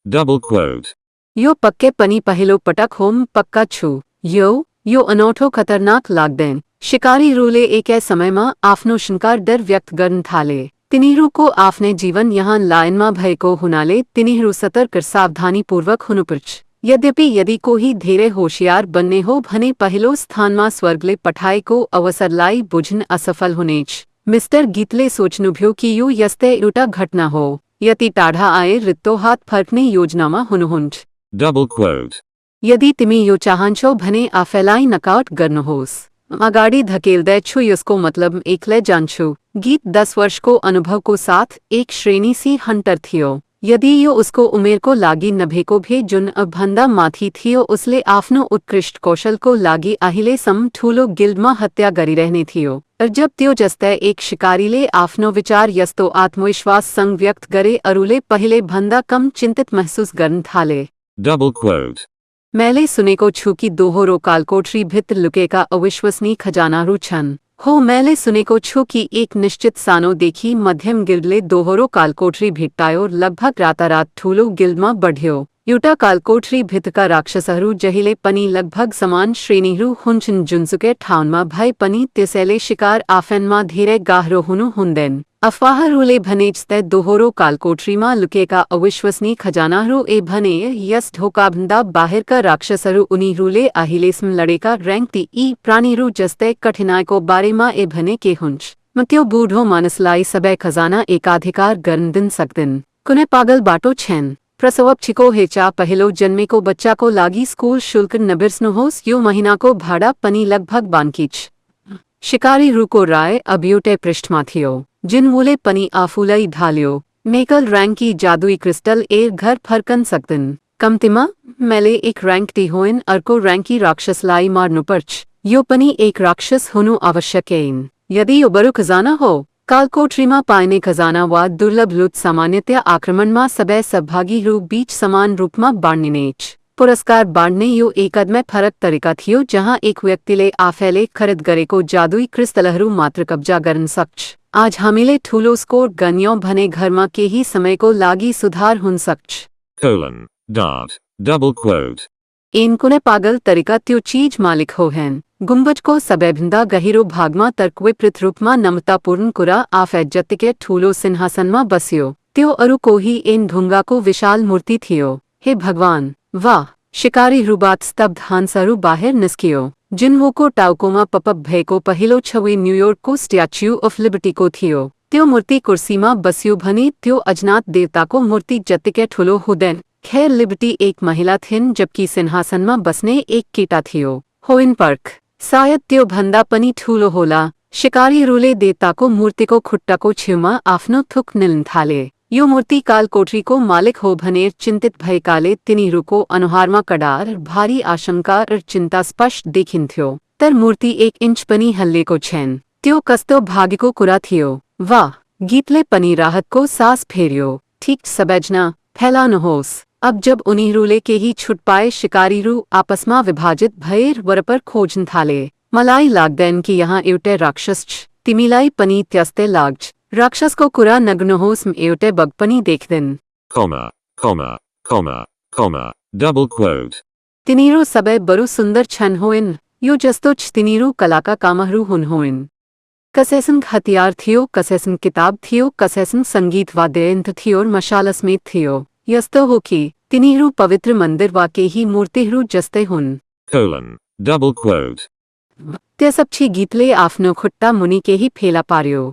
[SPEAKER 2] Double quote.
[SPEAKER 1] यो पक्कै पनि पहिलो पटक होम पक्का छु। यो अनौठो खतरनाक लाग्दैन। शिकारीहरूले एकै समयमा आफ्नो शिकार डर व्यक्त गर्न थाले। तिनीहरूको आफ्नै जीवन यहाँ लाइनमा भएको हुनाले तिनीहरू सतर्क र सावधानीपूर्वक हुनुपर्छ। यद्यपि यदि कोही धेरै होशियार बन्ने हो भने पहिलो स्थानमा स्वर्गले पठाएको अवसरलाई बुझ्न असफल हुनेछ। मिस्टर गीतले सोच्नुभयो कि यो यस्तै एउटा घटना हो। यति टाढा आए रित्तो हात फर्क्ने योजनामा हुनुहुन्छ।
[SPEAKER 2] Double quote.
[SPEAKER 1] यदि तिमी यो चाहन्छौ भने आफैलाई नकाउट गर्नुहोस्। अगाडि धकेल्दैछु यसको मतलब एक्लै जान्छु। गीत 10 वर्षको अनुभवको साथ एक श्रेणी सी हन्टर थियो। यदि यो उसको उमेरको लागि नभएको भए जुन अबभन्दा माथि थियो उसले आफ्नो उत्कृष्ट कौशलको लागि अहिलेसम्म ठूलो गिल्डमा हत्या गरिरहने थियो। जब त्यो जस्तै एक शिकारीले आफ्नो विचार यस्तो आत्मविश्वाससँग व्यक्त गरे अरूले पहिले भन्दा कम चिन्तित महसुस गर्न थाले।
[SPEAKER 2] Double quote.
[SPEAKER 1] मैले सुनेको छु कि दोहोरो कालकोठरी भित्र लुकेका अविश्वसनीय खजानाहरू छन्। हो मैले सुनेको छु कि एक निश्चित सानोदेखि मध्यम गिल्डले दोहोरो कालकोठरी भेट्टायो लगभग रातारात ठूलो गिल्डमा बढ्यो। एउटा कालकोठरी भित्रका राक्षसहरू जहिले पनि लगभग समान श्रेणीहरू हुन्छन् जुनसुकै ठाउँमा भए पनि त्यसैले शिकार आफैमा धेरै गाह्रो हुनु हुँदैन। अफवाहहरूले भने जस्तै दोहोरो कालकोठरीमा लुकेका अविश्वसनीय खजानाहरू भनेर यस ढोकाभन्दा बाहिरका राक्षसहरू उनीहरूले अहिलेसम्म लडेका र्याङ्क प्राणीहरू जस्तै कठिनाइको बारेमा भनेकै हुन्छ। म त्यो बुढो मानिसलाई सबै खजाना एकाधिकार गर्न दिन सक्दैन। कुनै पागल बाटो छैन। प्रसवपछिको हेचा पहिलो जन्मेको बच्चाको लागि स्कुल शुल्क नबिर्सनुहोस्। यो महिनाको भाडा पनि लगभग बाँकी छ। शिकारीहरूको राय अब एउटै पृष्ठमा थियो। जिनवोले पनि आफूलाई ढाल्यो। मेकल र्याङ्की जादुई क्रिस्टल घर फर्कन सक्दैन। कमतिमा मेले एक रैंक टी होइन अर्को रैंकी राक्षस लाई मारनु पर्च यो पनि एक राक्षस हुनु आवश्यक ऐन यदि यो बरु खजाना हो कालकोठरीमा पाइने खजाना वा दुर्लभ लुट सामान्यतया आक्रमणमा सबै सहभागीहरू बीच समान रूपमा बाँड्निनेछ पुरस्कार बाँड्ने यो एकदमै फरक तरिका थियो जहाँ एक व्यक्तिले आफैले खरिद गरेको जादुई क्रिस्टलहरू मात्र कब्जा गर्न सक्छ आज हामीले ठूलो स्कोर गन्यौं भने घरमा केही समयको लागि सुधार हुन सक्छ
[SPEAKER 2] Dart, double quote.
[SPEAKER 1] ऐन कुनै पागल तरिका त्यो चीज मालिक हो हैन गुम्बजको सबैभन्दा गहिरो भागमा तर्कविपरीत रूपमा नम्रतापूर्ण कुरा आफै जत्तिकै ठूलो सिंहासनमा बस्यो त्यो अरू कोही ऐन ढुङ्गाको विशाल मूर्ति थियो हे भगवान वाह शिकारीहरूबाट स्तब्ध हंसहरू बाहिर निस्कियो जिन्होको टाउकोमा पपअप भएको पहिलो छवि न्युयोर्कको स्ट्याच्यू अफ लिबर्टीको थियो त्यो मूर्ति कुर्सीमा बस्यो भने त्यो अज्ञात देवताको मूर्ति जत्तिकै ठूलो हुँदैन खैर लिबर्टी एक महिला थिइन् जबकि सिंहासनमा बस्ने एक केटा थियो होइन पर्क सायद त्यो भन्दा पनि ठूलो होला शिकारीहरूले देवताको मूर्तिको खुट्टाको छेउमा आफ्नो थुक निल्न थाले यो मूर्ति कालकोठरीको मालिक हो भनेर चिन्तित भएकाले तिनीहरूको अनुहारमा कडार भारी आशंका र चिन्ता स्पष्ट देखिन्थ्यो तर मूर्ति 1 इन्च पनि हल्लेको छैन त्यो कस्तो भाग्यको कुरा थियो वाह गीतले पनि राहतको सास फेर्यो ठीक सबैजना फैलाउनुहोस् अब जब उनीहरूले केही छुट पाए शिकारीहरू आपसमा विभाजित भएर वरपर खोज्न थाले मलाई लाग्दैन कि यहाँ एउटै राक्षस छ तिमीलाई पनि त्यस्तै लाग्छ राक्षसको कुरा नगर्नुहोस् म एउटै बग पनि देख्दैन
[SPEAKER 2] double quote.
[SPEAKER 1] तिनीहरू सबै बरु सुन्दर छन् होइन यो जस्तो छ तिनीहरू कलाका कामहरू हुन् होइन कसैसँग हतियार थियो कसैसँग किताब थियो कसैसँग सङ्गीत वाद्ययन्त्र थियो र मशाल समेत थियो यस्तो हो कि तिनीहरू पवित्र मन्दिर वा केही मूर्तिहरू जस्तै हुन्
[SPEAKER 2] double quote.
[SPEAKER 1] त्यसपछि गीतले आफ्नो खुट्टा मुनि केही फेला पार्यो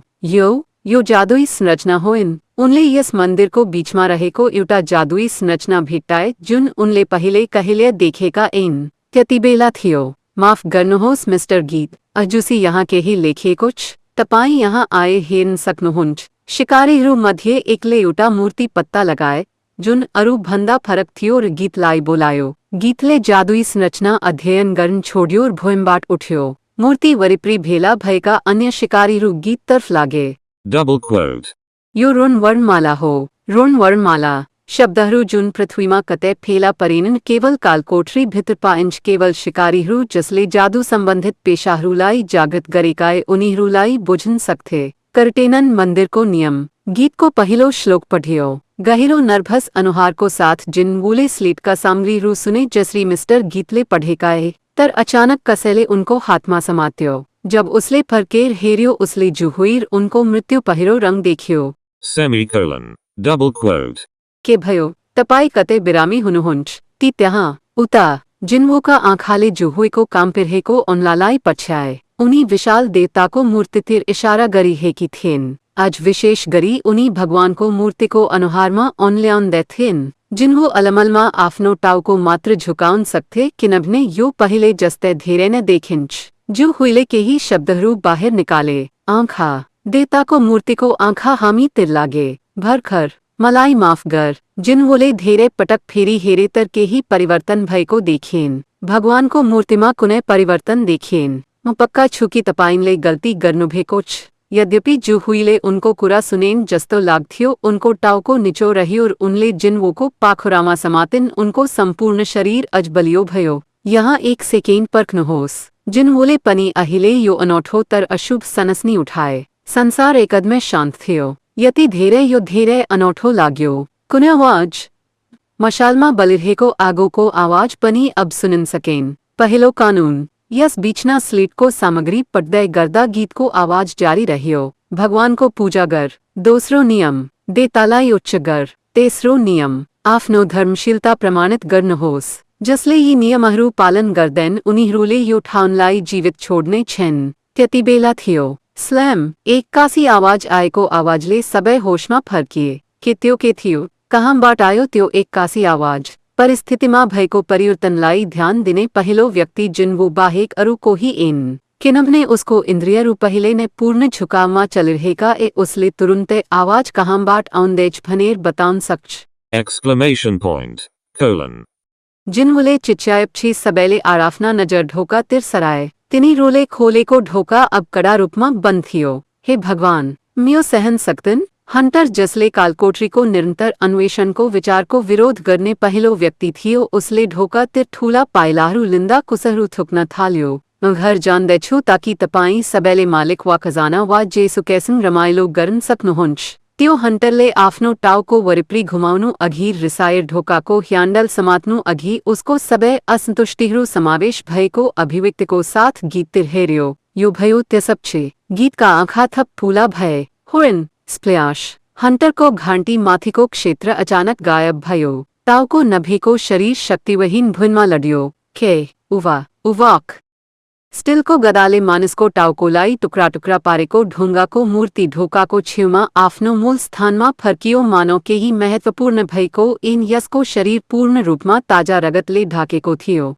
[SPEAKER 1] यो जादुई संरचना होइन उनले यस मन्दिरको बीचमा रहेको एउटा जादुई संरचना भेट्टाए जुन उनले पहिले कहिले देखेका ऐन त्यतिबेला थियो माफ गर्नुहोस् मिस्टर गीत अजुसी यहाँ केही लेखिएको छ तपाईँ यहाँ आए हेर्न सक्नुहुन्छ शिकारीहरू मध्ये एकले एउटा मूर्ति पत्ता लगाए जुन अरू भन्दा फरक थियो र गीतलाई बोलायो गीतले जादुई संरचना अध्ययन गर्न छोड्यो र भुइँबाट उठ्यो मूर्ति वरिपरि भेला भएका अन्य शिकारीहरू गीततर्फ लागे
[SPEAKER 2] double quote.
[SPEAKER 1] यो ऋणवर्णमाला हो ऋणवर्णमाला शब्दहरू जुन पृथ्वीमा कतै फेला परेनन् केवल कालकोठरी भित्र पाइन्छ केवल शिकारीहरू जसले जादु सम्बन्धित पेशाहरूलाई जागृत गरेकाए उनीहरूलाई बुझ्न सक्थे कर्टेनन मन्दिरको नियम गीतको पहिलो श्लोक पढ्यो गहिरो नर्भस अनुहारको साथ जिनवुले स्लेटका सामग्रीहरू सुने जसरी मिस्टर गीतले पढेकाए तर अचानक कसैले उनको हातमा समात्यो जब उसले फर्केर हेर्यो उसले जुहुइर उनको मृत्यु पहिरो रङ देख्यो
[SPEAKER 2] double quote.
[SPEAKER 1] के भयो तपाईँ कतै बिरामी हुनुहुन्छ ती त्यहाँ उता जिन्होका आँखाले जुहुइको काम पिरहेको उनलाई पछ्याए उनी विशाल देवताको मूर्तितिर इशारा गरिरहेकी थिइन् आज विशेष गरी उनी भगवानको मूर्तिको अनुहारमा औँल्याउँदै थिइन् जिन्हो अलमलमा आफ्नो टाउको मात्र झुकाउन सक्थे किनभने यो पहिले जस्तै धेरै नै देखिन्छ जुहुइले केही शब्दहरू बाहिर निकाले आँखा देवताको मूर्तिको आँखा हामीतिर लागे भर्खर मलाई माफ गर जिन्होले धेरै पटक फेरि हेरे तर केही परिवर्तन भएको देखिन् भगवानको मूर्तिमा कुनै परिवर्तन देखिन् म पक्का छु कि तपाईंले गल्ती गर्नुभएको छ यद्यपि जुहुइले उनको कुरा सुनेन जस्तो लाग्थ्यो उनको टाउको निचो रह्यो र उनले जिन्होको पाखुरामा समातिन् उनको सम्पूर्ण शरीर अझ बलियो भयो यहाँ एक सेकेन्ड पर्खनुहोस् जिन्होले पनि अहिले यो अनौठो तर अशुभ सनसनी उठाए संसार एकदमै शान्त थियो यति धेरै यो धेरै अनौठो लाग्यो कुनै आवाज मशालमा बलिरहेको आगोको आवाज पनि अब सुनिन सकेन पहिलो कानुन यस बीचना स्लेटको सामग्री पढ्दै गर्दा गीतको आवाज जारी रह्यो भगवानको पूजा गर दोस्रो नियम देवतालाई उच्च गर तेस्रो नियम आफ्नो धर्मशीलता प्रमाणित गर्नुहोस् जसले यी नियमहरू पालन गर्दैन् उनीहरूले यो ठाउँलाई जीवित छोड्ने छन् त्यतिबेला थियो स्ल्याम एक्कासी आवाज आएको आवाजले सबै होशमा फर्किए के त्यो के थियो कहाँबाट आयो त्यो एक्कासी आवाज परिस्थितिमा भएको परिवर्तनलाई ध्यान दिने पहिलो व्यक्ति जिन्हो बाहेक अरू कोही ऐन किनभने उसको इन्द्रियहरू पहिले नै पूर्ण झुकावमा चलिरहेका उसले तुरुन्तै आवाज कहाँबाट आउँदैछ भनेर बताउन सक्छ
[SPEAKER 2] Exclamation point.
[SPEAKER 1] जिनवुले चिच्यायपछी सबेले आराफना नजर ढोका तिर सराय तिनी रोले खोले को ढोका अब कड़ा रूपमा बंद थियो। हे भगवान मियो सहन सकतन हंटर जसले कालकोटरी को निरंतर अन्वेषण को विचार को विरोध करने पहलो व्यक्ति थियो उसले ढोका तिर ठूला पायलाहरू लिंदा कुसहरू थुकना थाल्यो। घर जान देछु ताकि तपाई सबेले मालिक वा खजाना वा जेसु कैसन रमाइलो गर्न सक्नुहुन्छ। त्यो हंटरले आफ्नो टाउको वरिपरि घुमाउनु अघि रिसाएर ढोकाको ह्यान्डल समात्नु अघि उसको सबै असन्तुष्टिहरू समावेश भएको अभिव्यक्तिको साथ गीततिर हेर्यो। यो भयो त्यसपछि गीतका आँखा थप ठूला भए। हुर्न स्प्ल्याश हंटरको घाँटी माथिको क्षेत्र अचानक गायब भयो। टाउको नभेको शरीर शक्तिविहीन भुइँमा लड्यो। के उवाक स्टिलको गदाले मानिसको टाउकोलाई टुक्रा टुक्रा पारेको ढुङ्गाको मूर्ति ढोकाको छेउमा आफ्नो मूल स्थानमा फर्कियो मानव केही महत्त्वपूर्ण भएको इन यसको शरीर पूर्ण रूपमा ताजा रगतले ढाकेको थियो।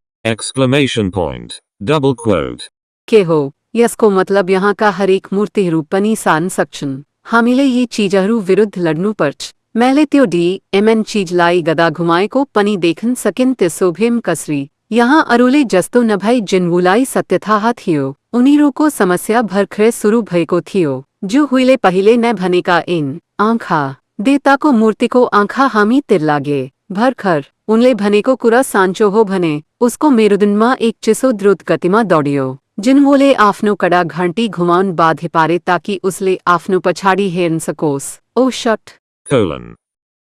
[SPEAKER 1] के हो यसको मतलब यहाँका हरेक मूर्तिहरू पनि सान सक्छन्। हामीले यी चीजहरू विरुद्ध लड्नु पर्छ। मैले त्यो DMN चीजलाई गदा घुमाएको पनि देखन सकिन् त्यसो भीम कसरी यहाँ अरूले जस्तो नभई जिनवुलाई सत्य थाहा थियो। उनीहरूको समस्या भर्खरै सुरु भएको थियो। जो हुइले पहिले नै भनेका इन आँखा देवताको मूर्तिको आँखा हामी तिर लागे। भर्खर उनले भनेको कुरा साँचो हो भने उसको मेरुदण्डमा एक चिसो द्रुत गतिमा दौडियो। जिनवुले आफ्नो कडा घन्टी घुमाउन बाध्य पारे ताकि उसले आफ्नो पछाडि हेर्न सकोस्। ओ शट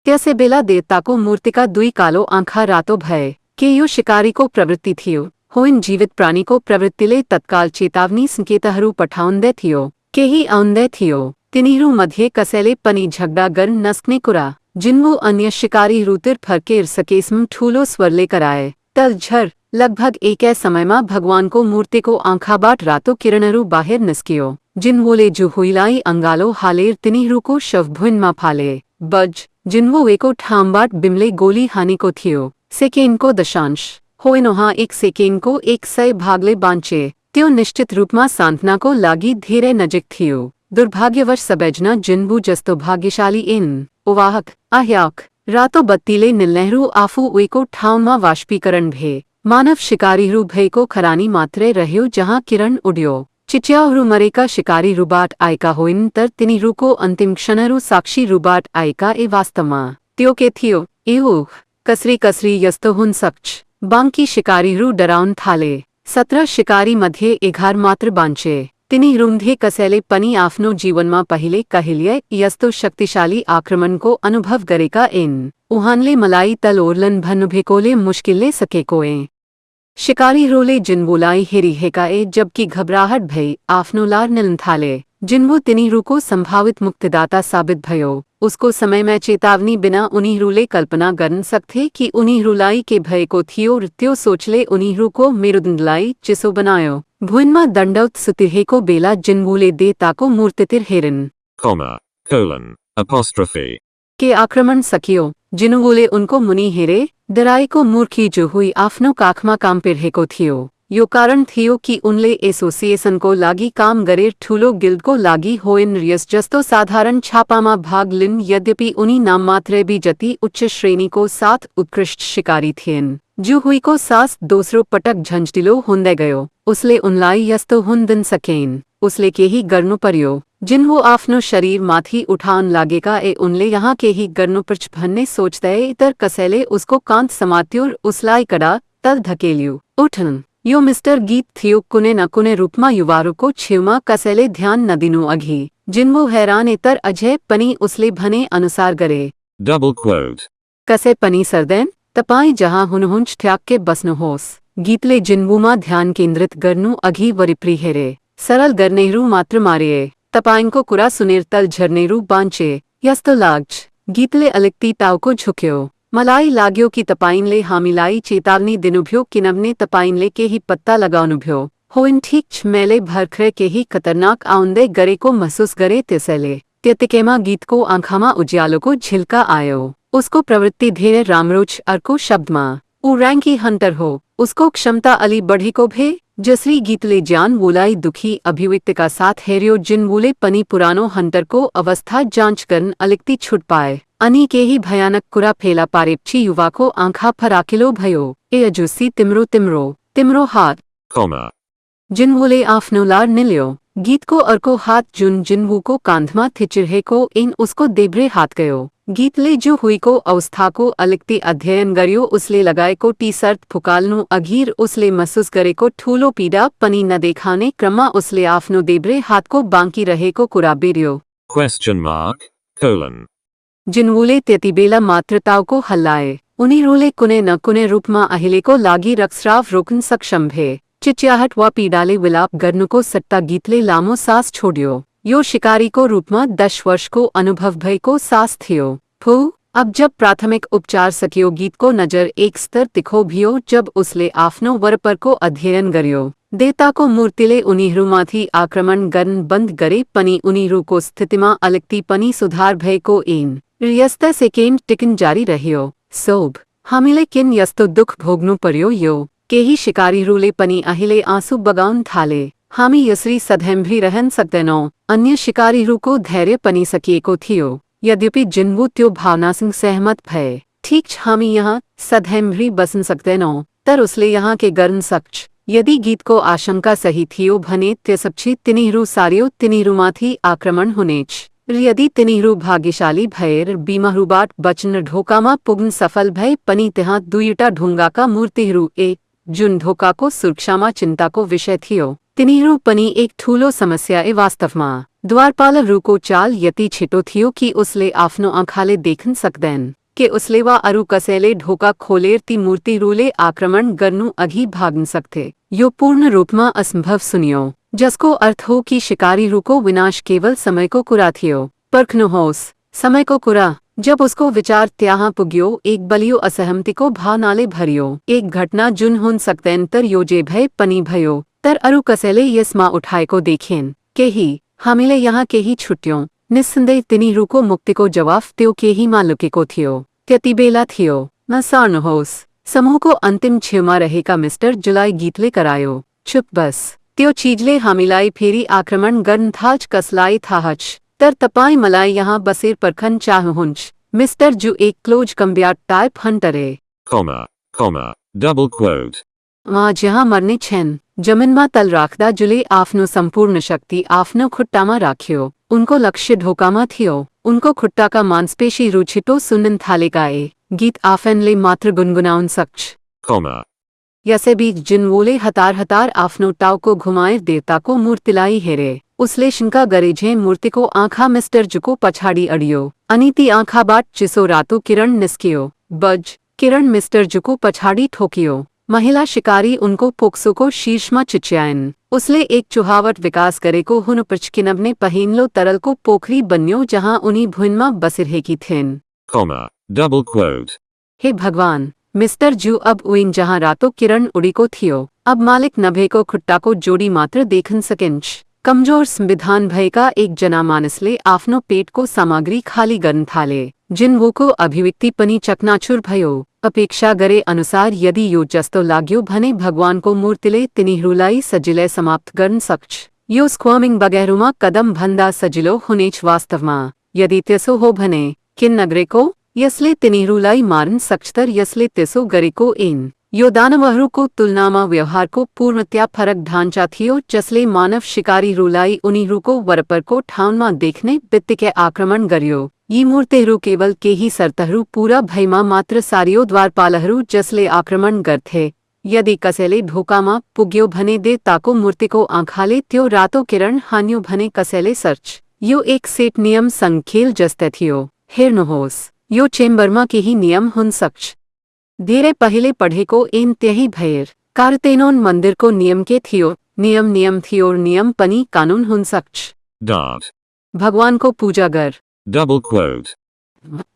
[SPEAKER 1] त्यसै बेला देवताको मूर्तिका दुई कालो आँखा रातो भए। के यो शिकारीको प्रवृत्ति थियो? होइन जीवित प्राणीको प्रवृत्तिले तत्काल चेतावनी सङ्केतहरू पठाउँदै थियो। केही आउँदै थियो। तिनीहरू मध्ये कसैले पनि झगडा गर्न नस्क्ने कुरा जिनवु अन्य शिकारीहरूतिर फर्केर सकेसम्म ठूलो स्वरले कराए। तलझर लगभग एकै समयमा भगवानको मूर्तिको आँखाबाट रातो किरणहरू बाहिर निस्कियो। जिनवुले जुहुइलाई अङ्गालो हालेर तिनीहरूको शव भुइँमा फाले। बज जिनवुको ठाउँबाट बिमले गोली हानेको थियो। सेकेन्डको दशांश होइन वहाँ एक सेकेन्डको 100 भागले बाँचे। त्यो निश्चित रूपमा सान्त्वनाको लागि धेरै नजिक थियो। दुर्भाग्यवश सबैजना जिनवु जस्तो भाग्यशाली इन उवाहक आह्याक रातो बत्तीले निल्नेहरू आफू उएको ठाउँमा वाष्पीकरण भए। मानव शिकारीहरू भएको खरानी मात्रै रह्यो जहाँ किरण उड्यो। चिच्याहरू मरेका शिकारीहरूबाट आएका होइन तर तिनीहरूको अन्तिम क्षणहरू साक्षीहरूबाट आएका ए वास्तवमा त्यो के थियो? कसरी यस्तो हुन सक्छ? बाँकी शिकारीहरू डराउन थाले। 17 शिकारी मध्ये 11 मात्र बाँचे। तिनीहरूमध्ये कसैले पनि आफ्नो जीवनमा पहिले कहिले यस्तो शक्तिशाली आक्रमणको अनुभव गरेका एन। उहाँले मलाई तल ओर्लन भन्नुभएकोले मुस्किलले सकेको ए। शिकारीहरूले जिनवुलाई हेरिरहेका जबकि घबराहट भई आफ्नो लार निल्न थाले। जिनवु तिनीहरूको सम्भावित मुक्तिदाता साबित भयो। उसको समयमा चेतावनी बिना उनीहरूले कल्पना गर्न सक्थे कि उनीहरूलाई के भएको थियो र त्यो सोचले उनीहरूको मेरुदण्डलाई चिसो बनायो। भुइँमा दण्डवत सुतिरहेको बेला जिनवुले देवताको मूर्तितिर हेरिन्। के आक्रमण सकियो? जिनवुले उनको मुनि हेरे। डराएको मूर्खी जुहुई आफ्नो काखमा काम्पिरहेको थियो। यो कारण थियो कि उनले एसोसिएसनको लागि काम गरेर ठूलो गिल्डको लागि होइन यस जस्तो साधारण छापामा भाग लिन्। यद्यपि उनी नाम मात्रै भी जति उच्च श्रेणीको साथ उत्कृष्ट शिकारी थिएन। जुहुईको सास दोस्रो पटक झन्झटिलो हुँदै गयो। उसले उनलाई यस्तो हुन दिन सकेन। उसले केही गर्नु पर्यो। जिनवु आफ्नो शरीर माथि उठाउन लागेका उनले यहाँ केही गर्नुपर्छ भन्ने सोच्दै तर कसैले उसको काँध समात्यो र उसलाई कडा तल धकेल्यो। उठ्न यो मिस्टर गीत थियो। कुनै न कुनै रूपमा युवाहरूको छेउमा कसैले ध्यान नदिनु अघि जिनवु हैरान तर अझै पनि उसले भने अनुसार गरे। कसै पनि सर्दैन। तपाईँ जहाँ हुनुहुन्छ ठ्याक्कै बस्नुहोस्। गीतले जिनवुमा ध्यान केन्द्रित गर्नु अघि वरिपरि हेरे। सरल गर्नेहरू मात्र मारिए। तपाईंको कुरा सुनेर तल झर्नेहरू बाँचे यस्तो लाग्छ। गीतले अलिकति टाउको झुक्यो। मलाई लाग्यो कि तपाईंले हामीलाई चेतावनी दिनुभयो किनभने तपाईंले केही पत्ता लगाउनुभयो। होइन ठिक छ। मैले भर्खरै केही खतरनाक आउँदै गरेको महसुस गरे त्यसैले। त्यतिकैमा गीतको आँखामा उज्यालोको झिल्का आयो। उसको प्रवृत्ति धेरै राम्रो छ। अर्को शब्दमा ऊ र्याङ्की हन्टर हो। उसको क्षमता अलि बढेको भए जसरी गीतले जान वोलाई दुखी अभिव्यक्तिका साथ हेरियो जिन वोले पनी पुरानो हंटर को अवस्था जांच करन अलिकती छुट पाए अनि केही भयानक कुरा फेला पारेपछि युवाको आँखा फराकिलो भयो। ए अजुसी तिम्रो हात
[SPEAKER 2] comma,
[SPEAKER 1] जिनवोले आफ्नो लार निल्यो। गीतको अर्को हात जुन जिनवुको काँधमा थिचिरहेको ऐन उसको देब्रे हात गयो। गीतले जो हुईको अवस्थाको अलिकती अध्ययन गर्यो। उसले लगाएको टी सर्ट फुकाल्नु अघिर उसले महसुस गरेको ठूलो पीडा पनि नदेखाउने क्रममा उसले आफ्नो देब्रे हातको बाँकी रहेको कुरा बिर्यो।
[SPEAKER 2] question mark, colon,
[SPEAKER 1] जिनवुले त्यतिबेला मात्र टाउको हल्लाए। उनीहरूले कुनै न कुनै रूपमा अहिलेको लागि रक्तस्राव रोक्न सक्षम भए। चिच्याहट वा पीडाले विलाप गर्नुको सट्टा गीतले लामो सास छोड्यो। यो शिकारीको रूपमा 10 वर्षको अनुभव भएको सास थियो। अब जब प्राथमिक उपचार सकियो गीतको नजर एक स्तर तिखो भियो जब उसले आफ्नो वरपरको अध्ययन गर्यो। देवताको मूर्तिले उनीहरूमाथि आक्रमण गर्न बन्द गरे पनि उनीहरूको स्थितिमा अलिकति पनि सुधार भएको ऐन। यस्ता सेकेन्ड टिकन जारी रह्यो। सोभ हामीले किन यस्तो दुख भोग्नु पर्यो यो? केही शिकारीहरूले पनि अहिले आँसु बगाउन थाले। हामी यसरी सधैँभरि रहन सक्दैनौँ। अन्य शिकारीहरूको धैर्य पनि सकिएको थियो। यद्यपि जिन्वु त्यो भावनासँग सहमत भए। ठीक छ, हामी यहाँ सधैँभरि बस्न सक्दैनौँ, तर उसले यहाँ के गर्न सक्छ? यदि गीतको आशंका सही थियो भने त्यसपछि तिनीहरू सार्यो तिनीहरूमाथि आक्रमण हुनेछ। यदि तिनीहरू भाग्यशाली भएर बिमाहरूबाट बच्न ढोकामा पुग्न सफल भए पनि त्यहाँ दुईवटा ढुङ्गाका मूर्तिहरू जुन ढोकाको सुरक्षामा चिन्ताको विषय थियो तिनीहरू पनि एक ठूलो समस्या वास्तवमा। द्वारपालहरूको चाल यति छिटो थियो कि उसले आफ्नो आँखाले देख्न सक्दैन कि उसले वा अरू कसैले ढोका खोलेर ती मूर्तिहरूले आक्रमण गर्नु अघि भाग्न सक्थे। यो पूर्ण रूपमा असम्भव सुनियो, जसको अर्थ हो कि शिकारीहरूको विनाश केवल समयको कुरा थियो। पर्खनुहोस्, समयको कुरा? जब उसको विचार त्यहाँ पुग्यो एक बलियो असहमतिको भावनाले भरियो। एक घटना जुन हुन सक्दैन तर यो जे भए पनि भयो, तर अरू कसैले यसमा उठाएको देखेन। हामीले यहाँ केही छुट्यौं। निस्सन्देह तिनीहरूको मुक्तिको जवाफ त्यो केहीमा लुकेको थियो। त्यतिबेला थियो। नसार्नुहोस्, समूहको अन्तिम छेउमा रहेका मिस्टर जुलाई गीतले करायो। चुप बस, त्यो चीजले हामीलाई फेरि आक्रमण गर्न थाल्छ कसलाई थाहा छ, तर तपाईँ मलाई यहाँ बसेर पर्खन चाहनुहुन्छ। मिस्टर जु एक क्लोज कम्ब्याट टाइप हन्टरे।
[SPEAKER 2] comma, double quote,
[SPEAKER 1] वहाँ जहाँ मर्ने छन्। जमिनमा तल राख्दा जुले आफ्नो सम्पूर्ण शक्ति आफ्नो खुट्टामा राख्यो। उनको लक्ष्य ढोकामा थियो। उनको खुट्टाका मांसपेशी छिटो सुन्न थालेका गीत आफैले मात्र गुनगुनाउन सक्छ।
[SPEAKER 2] comma,
[SPEAKER 1] यसैबीच जिनवोले हतार आफ्नो टाउको घुमाएर देवताको मूर्तिलाई हेरे। उसले शङ्का गरे झैँ मूर्तिको आँखा मिस्टर जुको पछाडि अडियो अनि ती आँखाबाट चिसो रातो किरण निस्कियो। बज किरण मिस्टर जुको पछाडि ठोकियो। महिला शिकारी उनको पोक्सोको शीर्षमा चिच्याइन्। उसले एक चुहावट विकास गरेको हुनुपर्छ किनभने पहिलो तरलको पोखरी बन्यो जहाँ उनी भुइँमा बसिरहेकी थिइन्।
[SPEAKER 2] comma, double quote,
[SPEAKER 1] हे भगवान, मिस्टर जू अब उइन जहाँ रातो किरण उडेको थियो अब मालिक नभएको खुट्टाको जोडी मात्र देखन सकिन्छ। कमजोर संविधान भएका एक जना मानिसले आफ्नो पेटको सामग्री खाली गर्न थाले। जिन्वुको अभिव्यक्ति पनि चकनाचुर भयो। अपेक्षा गरे अनुसार यदि यो जस्तो लाग्यो भने भगवानको मूर्तिले तिनीहरूलाई सजिलै समाप्त गर्न सक्छ। यो स्क्वामिङ बगैरुमा कदम भन्दा सजिलो हुनेछ वास्तवमा। यदि त्यसो हो भने किन नगरेको? यसले तिनीहरूलाई मार्न सक्छ तर यसले त्यसो गरेको ऐन। यो दानवहरूको तुलनामा व्यवहारको पूर्णतया फरक ढाँचा थियो जसले मानव शिकारीहरूलाई उनीहरूको वरपरको ठाउँमा देख्ने बित्तिकै आक्रमण गर्यो। यी मूर्तिहरू केवल केही शर्तहरू पूरा भएमा मात्र सारियो द्वारपालहरू जसले आक्रमण गर्थे। यदि कसैले ढोकामा पुग्यो भने देवताको मूर्तिको आँखाले त्यो रातो किरण हान्यो भने कसैले सर्छ। यो एक सेट नियम सँग खेल जस्तै थियो। हेर्नुहोस्, यो चेम्बरमा केही नियम हुन सक्छ। धेरै पहिले पढेको ऐन त्यही भएर कार्तेनोन मन्दिरको नियम के थियो? नियम थियो र नियम पनि कानुन हुन सक्छ।
[SPEAKER 2] dot,
[SPEAKER 1] भगवानको पूजा गर।
[SPEAKER 2] double quote,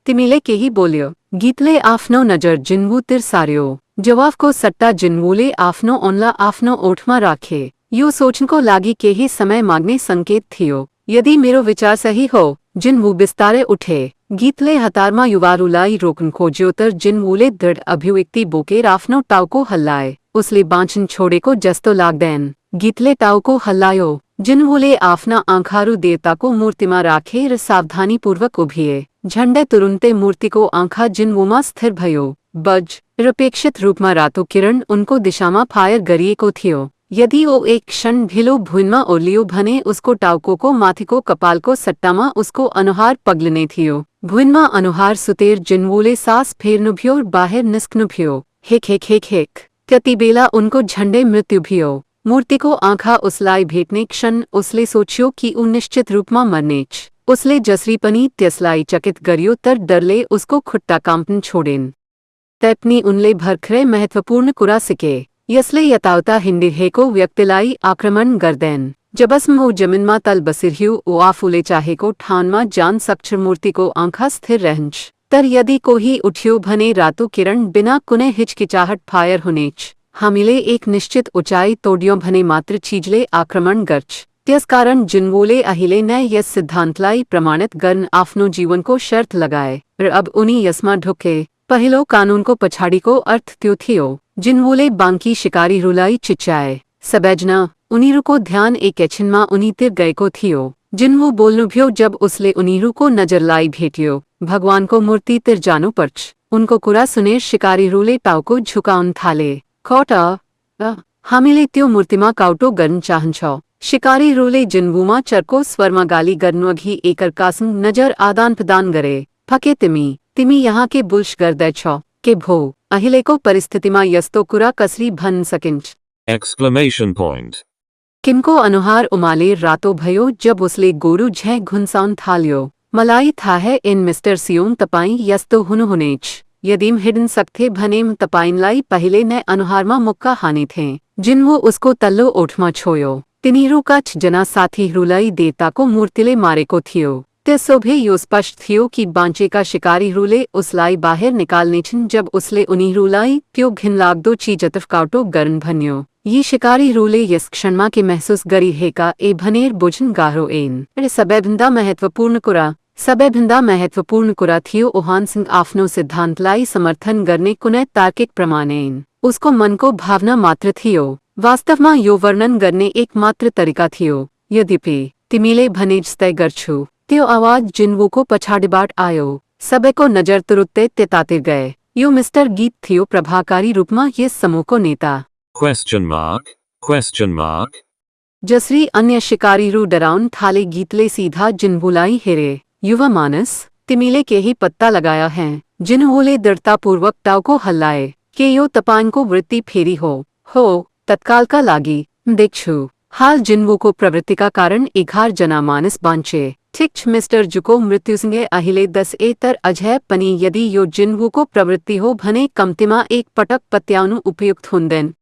[SPEAKER 1] तिमीले केही बोल्यो? गीतले आफ्नो नजर जिन्वुतिर सार्यो। जवाफको सट्टा जिन्वुले आफ्नो औँला आफ्नो ओठमा राखे। यो सोच्नको लागि केही समय माग्ने सङ्केत थियो। यदि मेरो विचार सही हो, जिन्वु बिस्तारै उठे। गीतले हतारमा युवाहरूलाई रोक्न खोज्यो तर जिन्वुले दृढ अभिव्यक्ति बोकेर आफ्नो टाउको हल्लाए। उसले बांचन छोड़े को जस्तो लागदैन गीतले टाउको हल्लायो जिन्वोले आफ्ना आँखारू देवताको मूर्तिमा राखेर सावधानीपूर्वक उभिए झण्डै तुरुन्तै मूर्तिको आँखा जिन्वोमा स्थिर भयो वज्रपेक्षित रूपमा रातो किरण उनको दिशामा फायर गरिएको थियो यदि वो एक क्षण ढिलो भुइँमा ओर्लियो भने उसको टाउकोको माथिको कपालको सट्टामा उसको अनुहार पग्लिने थियो भुइँमा अनुहार सुतेर जिन्वोले सास फेर्नुभयो र बाहिर निस्कनुभयो हेक हेक हेक हेक त्यतिबेला उनको झण्डै मृत्यु भयो मूर्तिको आँखा उसलाई भेट्ने क्षण उसले सोच्यो कि ऊ निश्चित रूपमा मर्नेछ उसले जसरी पनि त्यसलाई चकित गर्यो तर डरले उसको खुट्टा काम्पन छोडेन् तैपनि उनले भर्खरै महत्त्वपूर्ण कुरा सिके यसले यताउता हिँडिरहेको व्यक्तिलाई आक्रमण गर्दैन जबसम्म ऊ जमिनमा तल बसिरह्यो ऊ आफूले चाहेको ठाउँमा जान सक्छ मूर्तिको आँखा स्थिर रहन्छ तर यदि कोही उठ्यो भने रातो किरण बिना कुनै हिचकिचाहट फायर हुनेछ हामीले एक निश्चित उचाइ तोड्यौं भने मात्र चीजले आक्रमण गर्छ त्यसकारण जिन्वोले अहिले नै यस सिद्धान्तलाई प्रमाणित गर्न आफ्नो जीवनको शर्त लगाए र अब उनी यसमा ढुके पहिलो कानूनको पछाडिको अर्थ त्यो थियो जिन्वोले बाँकी शिकारीहरूलाई चिच्याए सबैजना उनीहरूको ध्यान एकैछिनमा उनीतिर गएको थियो जिन्वो बोल्नुभयो जब उसले उनीहरूको नजरलाई भेट्यो भगवानको मूर्तितिर जानुपर्छ उनको कुरा सुनेर शिकारीहरूले टाउको झुकाउन थाले खोट हामीले त्यो मूर्तिमा काउटो गर्न चाहन्छौँ शिकारीहरूले जिन्वोमा चर्को स्वरमा गाली गर्नुअघि एकअर्कासँग नजर आदान प्रदान गरे फके तिमी यहाँ के बुल्स गर्दैछौ के भो अहिलेको परिस्थितिमा यस्तो कुरा कसरी भन्न सकिन्छ
[SPEAKER 2] Exclamation point.
[SPEAKER 1] किमको अनुहार उमालेर रातो भयो जब उसले गोरु झैँ घुन्साउन थाल्यो मलाई थाहा है इन मिस्टर सियोङ तपाईं यस्तो हुनुहुनेछ यदि हिड्न सक्थे भने तपाईंलाई पहिले नै अनुहारमा मुक्का हानेथे जिन्वो उसको तल्लो ओठमा छोयो तिनीहरूका जना साथीहरूलाई देवताको मूर्तिले मारेको थियो त्यसो भए यो स्पष्ट थियो कि बाँचेका शिकारीहरूले उसलाई बाहिर निकाल्नेछन् जब उसले उनीहरूलाई त्यो घिनलाग्दो चिजतर्फ काउटो गर्न भन्यो यी शिकारीहरूले यस क्षणमा के महसुस गरिरहेका ए भनेर बुझ्न गाह्रो ऐन र सबैभन्दा महत्त्वपूर्ण कुरा थियो ओहानसँग आफ्नो सिद्धान्तलाई समर्थन गर्ने कुनै तार्किक प्रमाण ऐन उसको मनको भावना मात्र थियो वास्तवमा यो वर्णन गर्ने एक मात्र तरिका थियो यद्यपि तिमीले भने जस्तै गर्छु त्यो आवाज जिन्वोको पछाडिबाट आयो सबैको नजर तुरुत्तै त्यतातिर गए यो मिस्टर गीत थियो प्रभाकारी रूपमा यस समूहको नेता
[SPEAKER 2] Question mark.
[SPEAKER 1] जसरी अन्य शिकारीहरू डराउन थाले गीतले सीधा जिन्वोलाई हेरे युवा मानस तिमीले केही पत्ता लगाया है जिन्वोले दृढतापूर्वक टाउको हल्लाए के यो तपाईंको वृत्ति फेरि हो तत्कालका लागि देख्छु हाल जिन्वोको प्रवृत्तिका कारण 11 जना मानिस बाँचे ठिक छ मिस्टर जुको मृत्युसँगै अहिले 10 तर अझै पनि यदि यो जिन्वोको प्रवृत्ति हो भने कम्तीमा एक पटक पत्याउनु उपयुक्त हुँदैन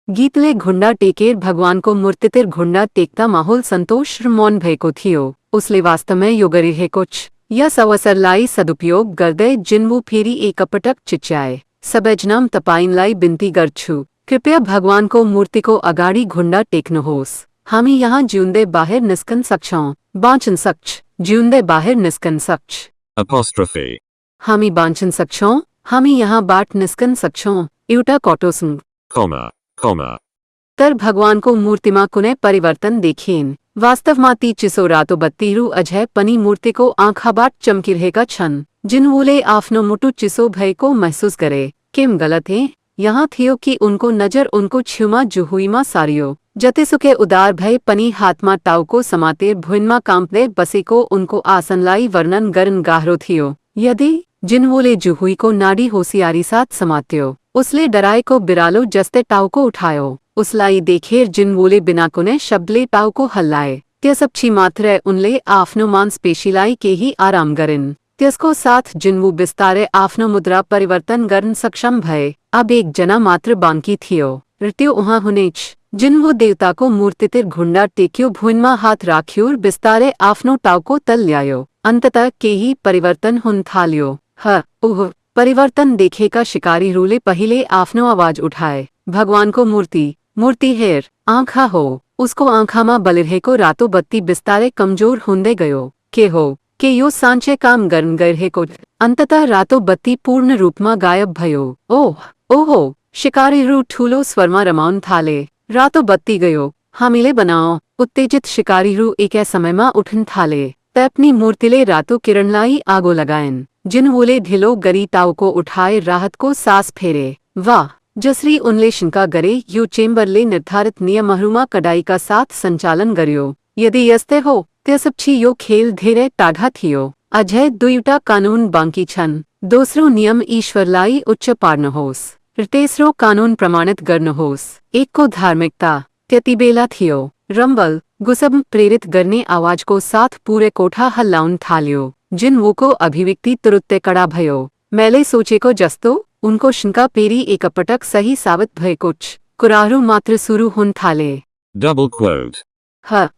[SPEAKER 1] गीतले घुण्डा टेकेर भगवानको मूर्तितिर घुण्डा टेक्दा माहौल सन्तोष र मौन भएको थियो उसले वास्तवमै यो गरिरहेको छ यस अवसरलाई सदुपयोग गर्दै जिन्वो फेरि एकपटक चिच्याए सबैजना तपाईंलाई बिन्ती गर्छु कृपया भगवानको मूर्तिको अगाडि घुण्डा टेक्नुहोस् हामी यहाँ जिउँदै बाहिर निस्कन सक्छौँ बाँच्न सक्छ जिउँदै बाहिर निस्कन सक्छ
[SPEAKER 2] Apostrophe.
[SPEAKER 1] हामी बाँच्न सक्छौँ हामी यहाँबाट निस्कन सक्छौँ एउटा कटोसँग
[SPEAKER 2] Comma.
[SPEAKER 1] तर भगवानको मूर्तिमा कुनै परिवर्तन देखिएन वास्तवमा ती चिसो रातो बत्तीहरू अझै पनि मूर्तिको आँखाबाट चम्किरहेका छन् जिन्वोले आफ्नो मुटु चिसो भएको महसुस गरे केम गलत है यहाँ थियो कि उनको नजर उनको छेउमा जुहुईमा सारियो जतिसुकै उदार भए पनि हातमा टाउको समातेर भुइँमा काम्प्दै बसेको उनको आसनलाई वर्णन गर्न गाह्रो थियो यदि जिन्वोले जुहुईको नाडी होसियारी साथ समात्यो उसले डराएको बिरालो जस्तै टाउको उठायो उसलाई देखेर जिन्वोले बिना कुनै शब्दले टाउको हल्लाए त्यसपछि मात्र उनले आफ्नो मांसपेशीलाई केही आराम गरिन् त्यसको साथ जिन्वो बिस्तारै आफ्नो मुद्रा परिवर्तन गर्न सक्षम भए अब एक जना मात्र बाँकी थियो र त्यो उहाँ हुनेछ जिन्वो देवताको मूर्तितिर घुण्डा टेक्यो भुइँमा हात राख्यो र बिस्तारै आफ्नो टाउको तल ल्यायो अन्ततः केही परिवर्तन हुन थाल्यो परिवर्तन देखेका शिकारीहरूले पहिले आफ्नो आवाज उठाए भगवानको मूर्ति हेर आँखा हो उसको आँखामा बलिरहेको रातो बत्ती बिस्तारै कमजोर हुँदै गयो के यो साँच्चै काम गर्न गइरहेको अन्ततः रातो बत्ती पूर्ण रूपमा गायब भयो ओहो શિકારીરૂ ઠૂલો સ્વરમાં રમાઉન થાલે રાતો બત્તી ગયો હામિલે બનાવો ઉત્તેજિત શિકારીરૂ એકે સમયમાં ઉઠન થાલે તે अपनी मूर्तिले रातो किरणलाई आगो लगायन जिन वोले ढिलो गरी ताव को उठाए राहत को सांस फेरे वाह जसरी उनले शंका गरे यू चेम्बरले निर्धारित नियमहरूमा कडाई का साथ संचालन गर्यो यदि यस्ते हो त्यसपछि यो खेल धेरै टाढा थियो अझै दुईवटा कानून बाँकी छन् दोस्रो नियम ईश्वरलाई उच्च पार्नुहोस् र तेस्रो कानून प्रमाणित गर्नुहोस् एकको धार्मिकता त्यतिबेला थियो रंबल गुस्सा प्रेरित करने आवाज को साथ पूरे कोठा हल्लाउन थाल्यो जिन वो को अभिव्यक्ति तुरुत्ते कड़ा भयो मैले सोचेको जस्तो उनको शंका पेरी एकपटक सही साबित भएकोछ कुराहरू मात्र सुरु हुन थाले
[SPEAKER 2] Double quote.
[SPEAKER 1] ह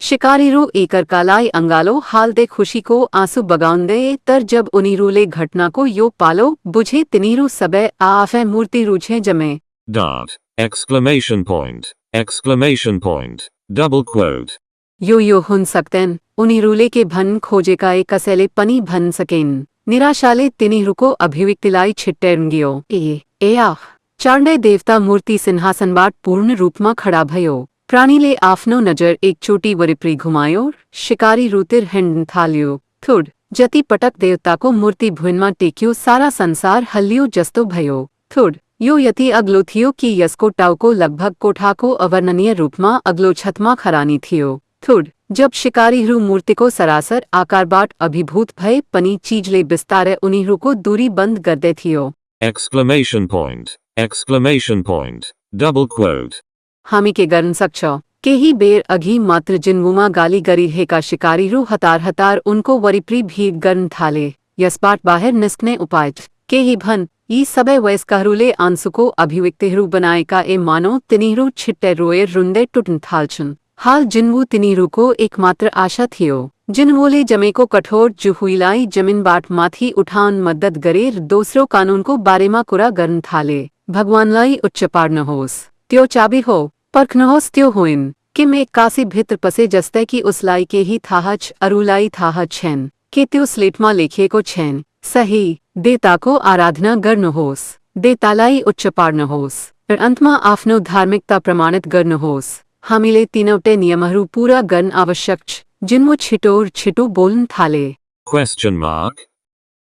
[SPEAKER 1] शिकारीरू एकरकालाई अंगालो हालदे खुशी को आंसू बगाउँदै तर जब उनीरूले घटना को यो पालो बुझे तिनीरू सबे आफै मूर्ति रुझे जमे
[SPEAKER 2] Dot. Exclamation point. Exclamation point. Double quote.
[SPEAKER 1] यो हुन सक्तैन उनीरूले के भन खोजेका कसैले पनि भन्न सकेन निराशाले तिनीहरूको अभिव्यक्तिलाई छिट्याइन्ग्यो ए आह चाँडै देवता मूर्ति सिंहासनबाट पूर्ण रूपमा खडा भयो प्राणीले आफ्नो नजर एकचोटि वरिपरि घुमायो शिकारी रुतिर हिँड्न थाल्यो थुड जति पटक देवताको मूर्ति भुइँमा टेक्यो सारा संसार हल्लियो जस्तो भयो थुड यो यति अग्लो थियो कि यसको टाउको लगभग कोठाको अवर्णनीय रूपमा अग्लो छतमा खरानी थियो थुड जब शिकारीहरू मूर्तिको सरासर आकारबाट अभिभूत भए पनि चीजले बिस्तारै उनीहरूको दूरी बन्द गर्दै थियो
[SPEAKER 2] Exclamation point. Exclamation point. Double quote.
[SPEAKER 1] हामी के गर्न सक्छ केही बेर अघि मात्र जिन्मुमा गाली गरिरहेका शिकारीहरू हतार हतार उनको वरिपरि भिड गर्न थाले यसबाट बाहिर निस्कने उपाय केही भन यी सबै वयस्कहरूले आंसुको अभिव्यक्तिहरू बनाएका मानौ तिनीहरू छिट्टै रोएर रुन्दै टुट्न थाल्छन् हाल जिन्मु तिनीहरूको एकमात्र आशा थियो जिन्मुले जमेको कठोर जुहुइलाई जमिनबाट माथि उठाउन मद्दत गरे र दोस्रो कानूनको बारेमा कुरा गर्न थाले भगवानलाई उच्च पार्नुहोस् त्यो चाबी हो पर्खनुहोस् त्यो होइन किम एक कासी भित्र पसे जस्तै कि उसलाई केही थाहा छ अरूलाई थाहा छैन के त्यो स्लेटमा लेखिएको छैन सही देवताको आराधना गर्नुहोस् देवतालाई उच्च पार्नुहोस् र अन्तमा आफ्नो धार्मिकता प्रमाणित गर्नुहोस् हामीले तीनवटै नियमहरू पूरा गर्न आवश्यक छ जिन्मु छिटो बोल्न थाले
[SPEAKER 2] Question mark.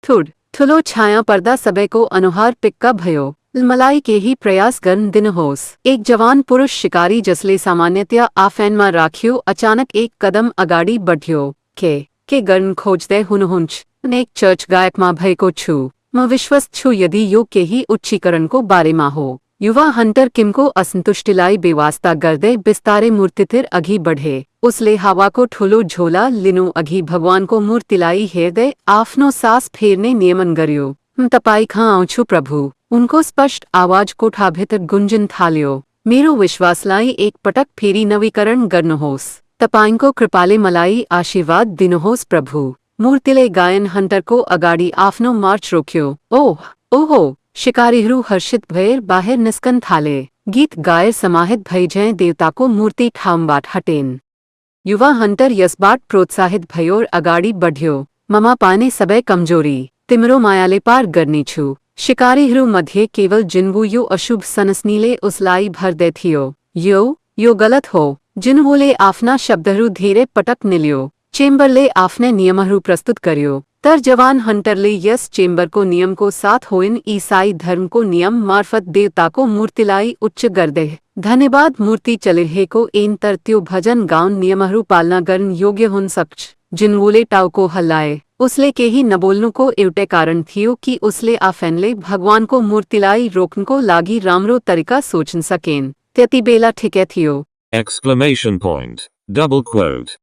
[SPEAKER 1] थुड ठुलो छाया पर्दा सबैको अनुहार पिक्का भयो मलाई केही प्रयास गर्न दिनुहोस् एक जवान पुरुष शिकारी जसले सामान्यतया आफैनमा राख्यो अचानक एक कदम अगाडि बढ्यो के गर्न खोज्दै हुनुहुन्छ एक चर्च गायकमा भएको छु म विश्वस्त छु यदि यो केही उच्चीकरणको बारेमा हो युवा हन्टर किमको असन्तुष्टिलाई बेवास्ता गर्दै बिस्तारै मूर्तितिर अघि बढे उसले हावाको ठुलो झोला लिनु अघि भगवानको मूर्तिलाई हेर्दै आफ्नो सास फेर्ने नियमन गर्यो तपाईँ कहाँ आउँछु प्रभु उनको स्पष्ट आवाज कोठाभित्र गुन्जन थाल्यो मेरो विश्वासलाई एक पटक फेरि नवीकरण गर्नुहोस् तपाईंको कृपाले मलाई आशीर्वाद दिनुहोस् प्रभु मूर्तिले गायन हन्टरको अगाडि आफ्नो मार्च रोक्यो ओहो शिकारीहरू हर्षित भएर बाहिर निस्कन थाले गीत गाएर समाहित भइझैं देवताको मूर्ति ठाउँबाट हटेन युवा हन्टर यसबाट प्रोत्साहित भयो अगाडि बढ्यो ममा पाने सबै कमजोरी तिम्रो मायाले पार गर्नेछु शिकारीहरू मध्ये केवल जिन्वु यो अशुभ सनसनीले उसलाई भर्दै थियो यो गलत हो जिन्वुले आफ्ना शब्दहरू धेरै पटक निल्यो चेम्बरले आफ्नै नियमहरू प्रस्तुत गर्यो तर जवान हन्टरले यस चेम्बरको नियमको साथ होइन ईसाई धर्मको नियम मार्फत देवताको मूर्तिलाई उच्च गर्दै धन्यवाद मूर्ति चलिरहेको तर त्यो भजन गाउन नियमहरू पालना गर्न योग्य हुन सक्छ जिन्वुले टाउको हल्लाए उसले केही नबोल्नुको एउटै कारण थियो कि उसले आफैले भगवानको मूर्तिलाई रोक्नको लागि राम्रो तरिका सोच्न सकेन त्यतिबेला ठिकै थियो
[SPEAKER 2] Exclamation point. Double quote.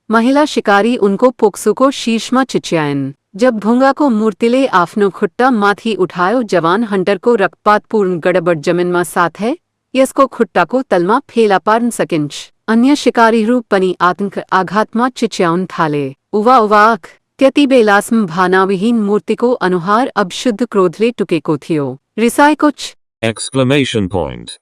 [SPEAKER 1] महिला शिकारी उनको पोक्सोको शीर्षमा चिच्याएन जब ढुङ्गाको मूर्तिले आफ्नो खुट्टा माथि उठायो जवान हन्टरको रक्तपातपूर्ण गडबड जमिनमा साथै यसको खुट्टाको तलमा फेला पार्न सकिन्छ अन्य शिकारीहरू पनि आतंक आघातमा चिच्याउन थाले उवाक त्यतिबेलासम्म भानाविहीन मूर्तिको अनुहार अब शुद्ध क्रोधले टुकेको थियो रिसाएको छ
[SPEAKER 2] Exclamation point.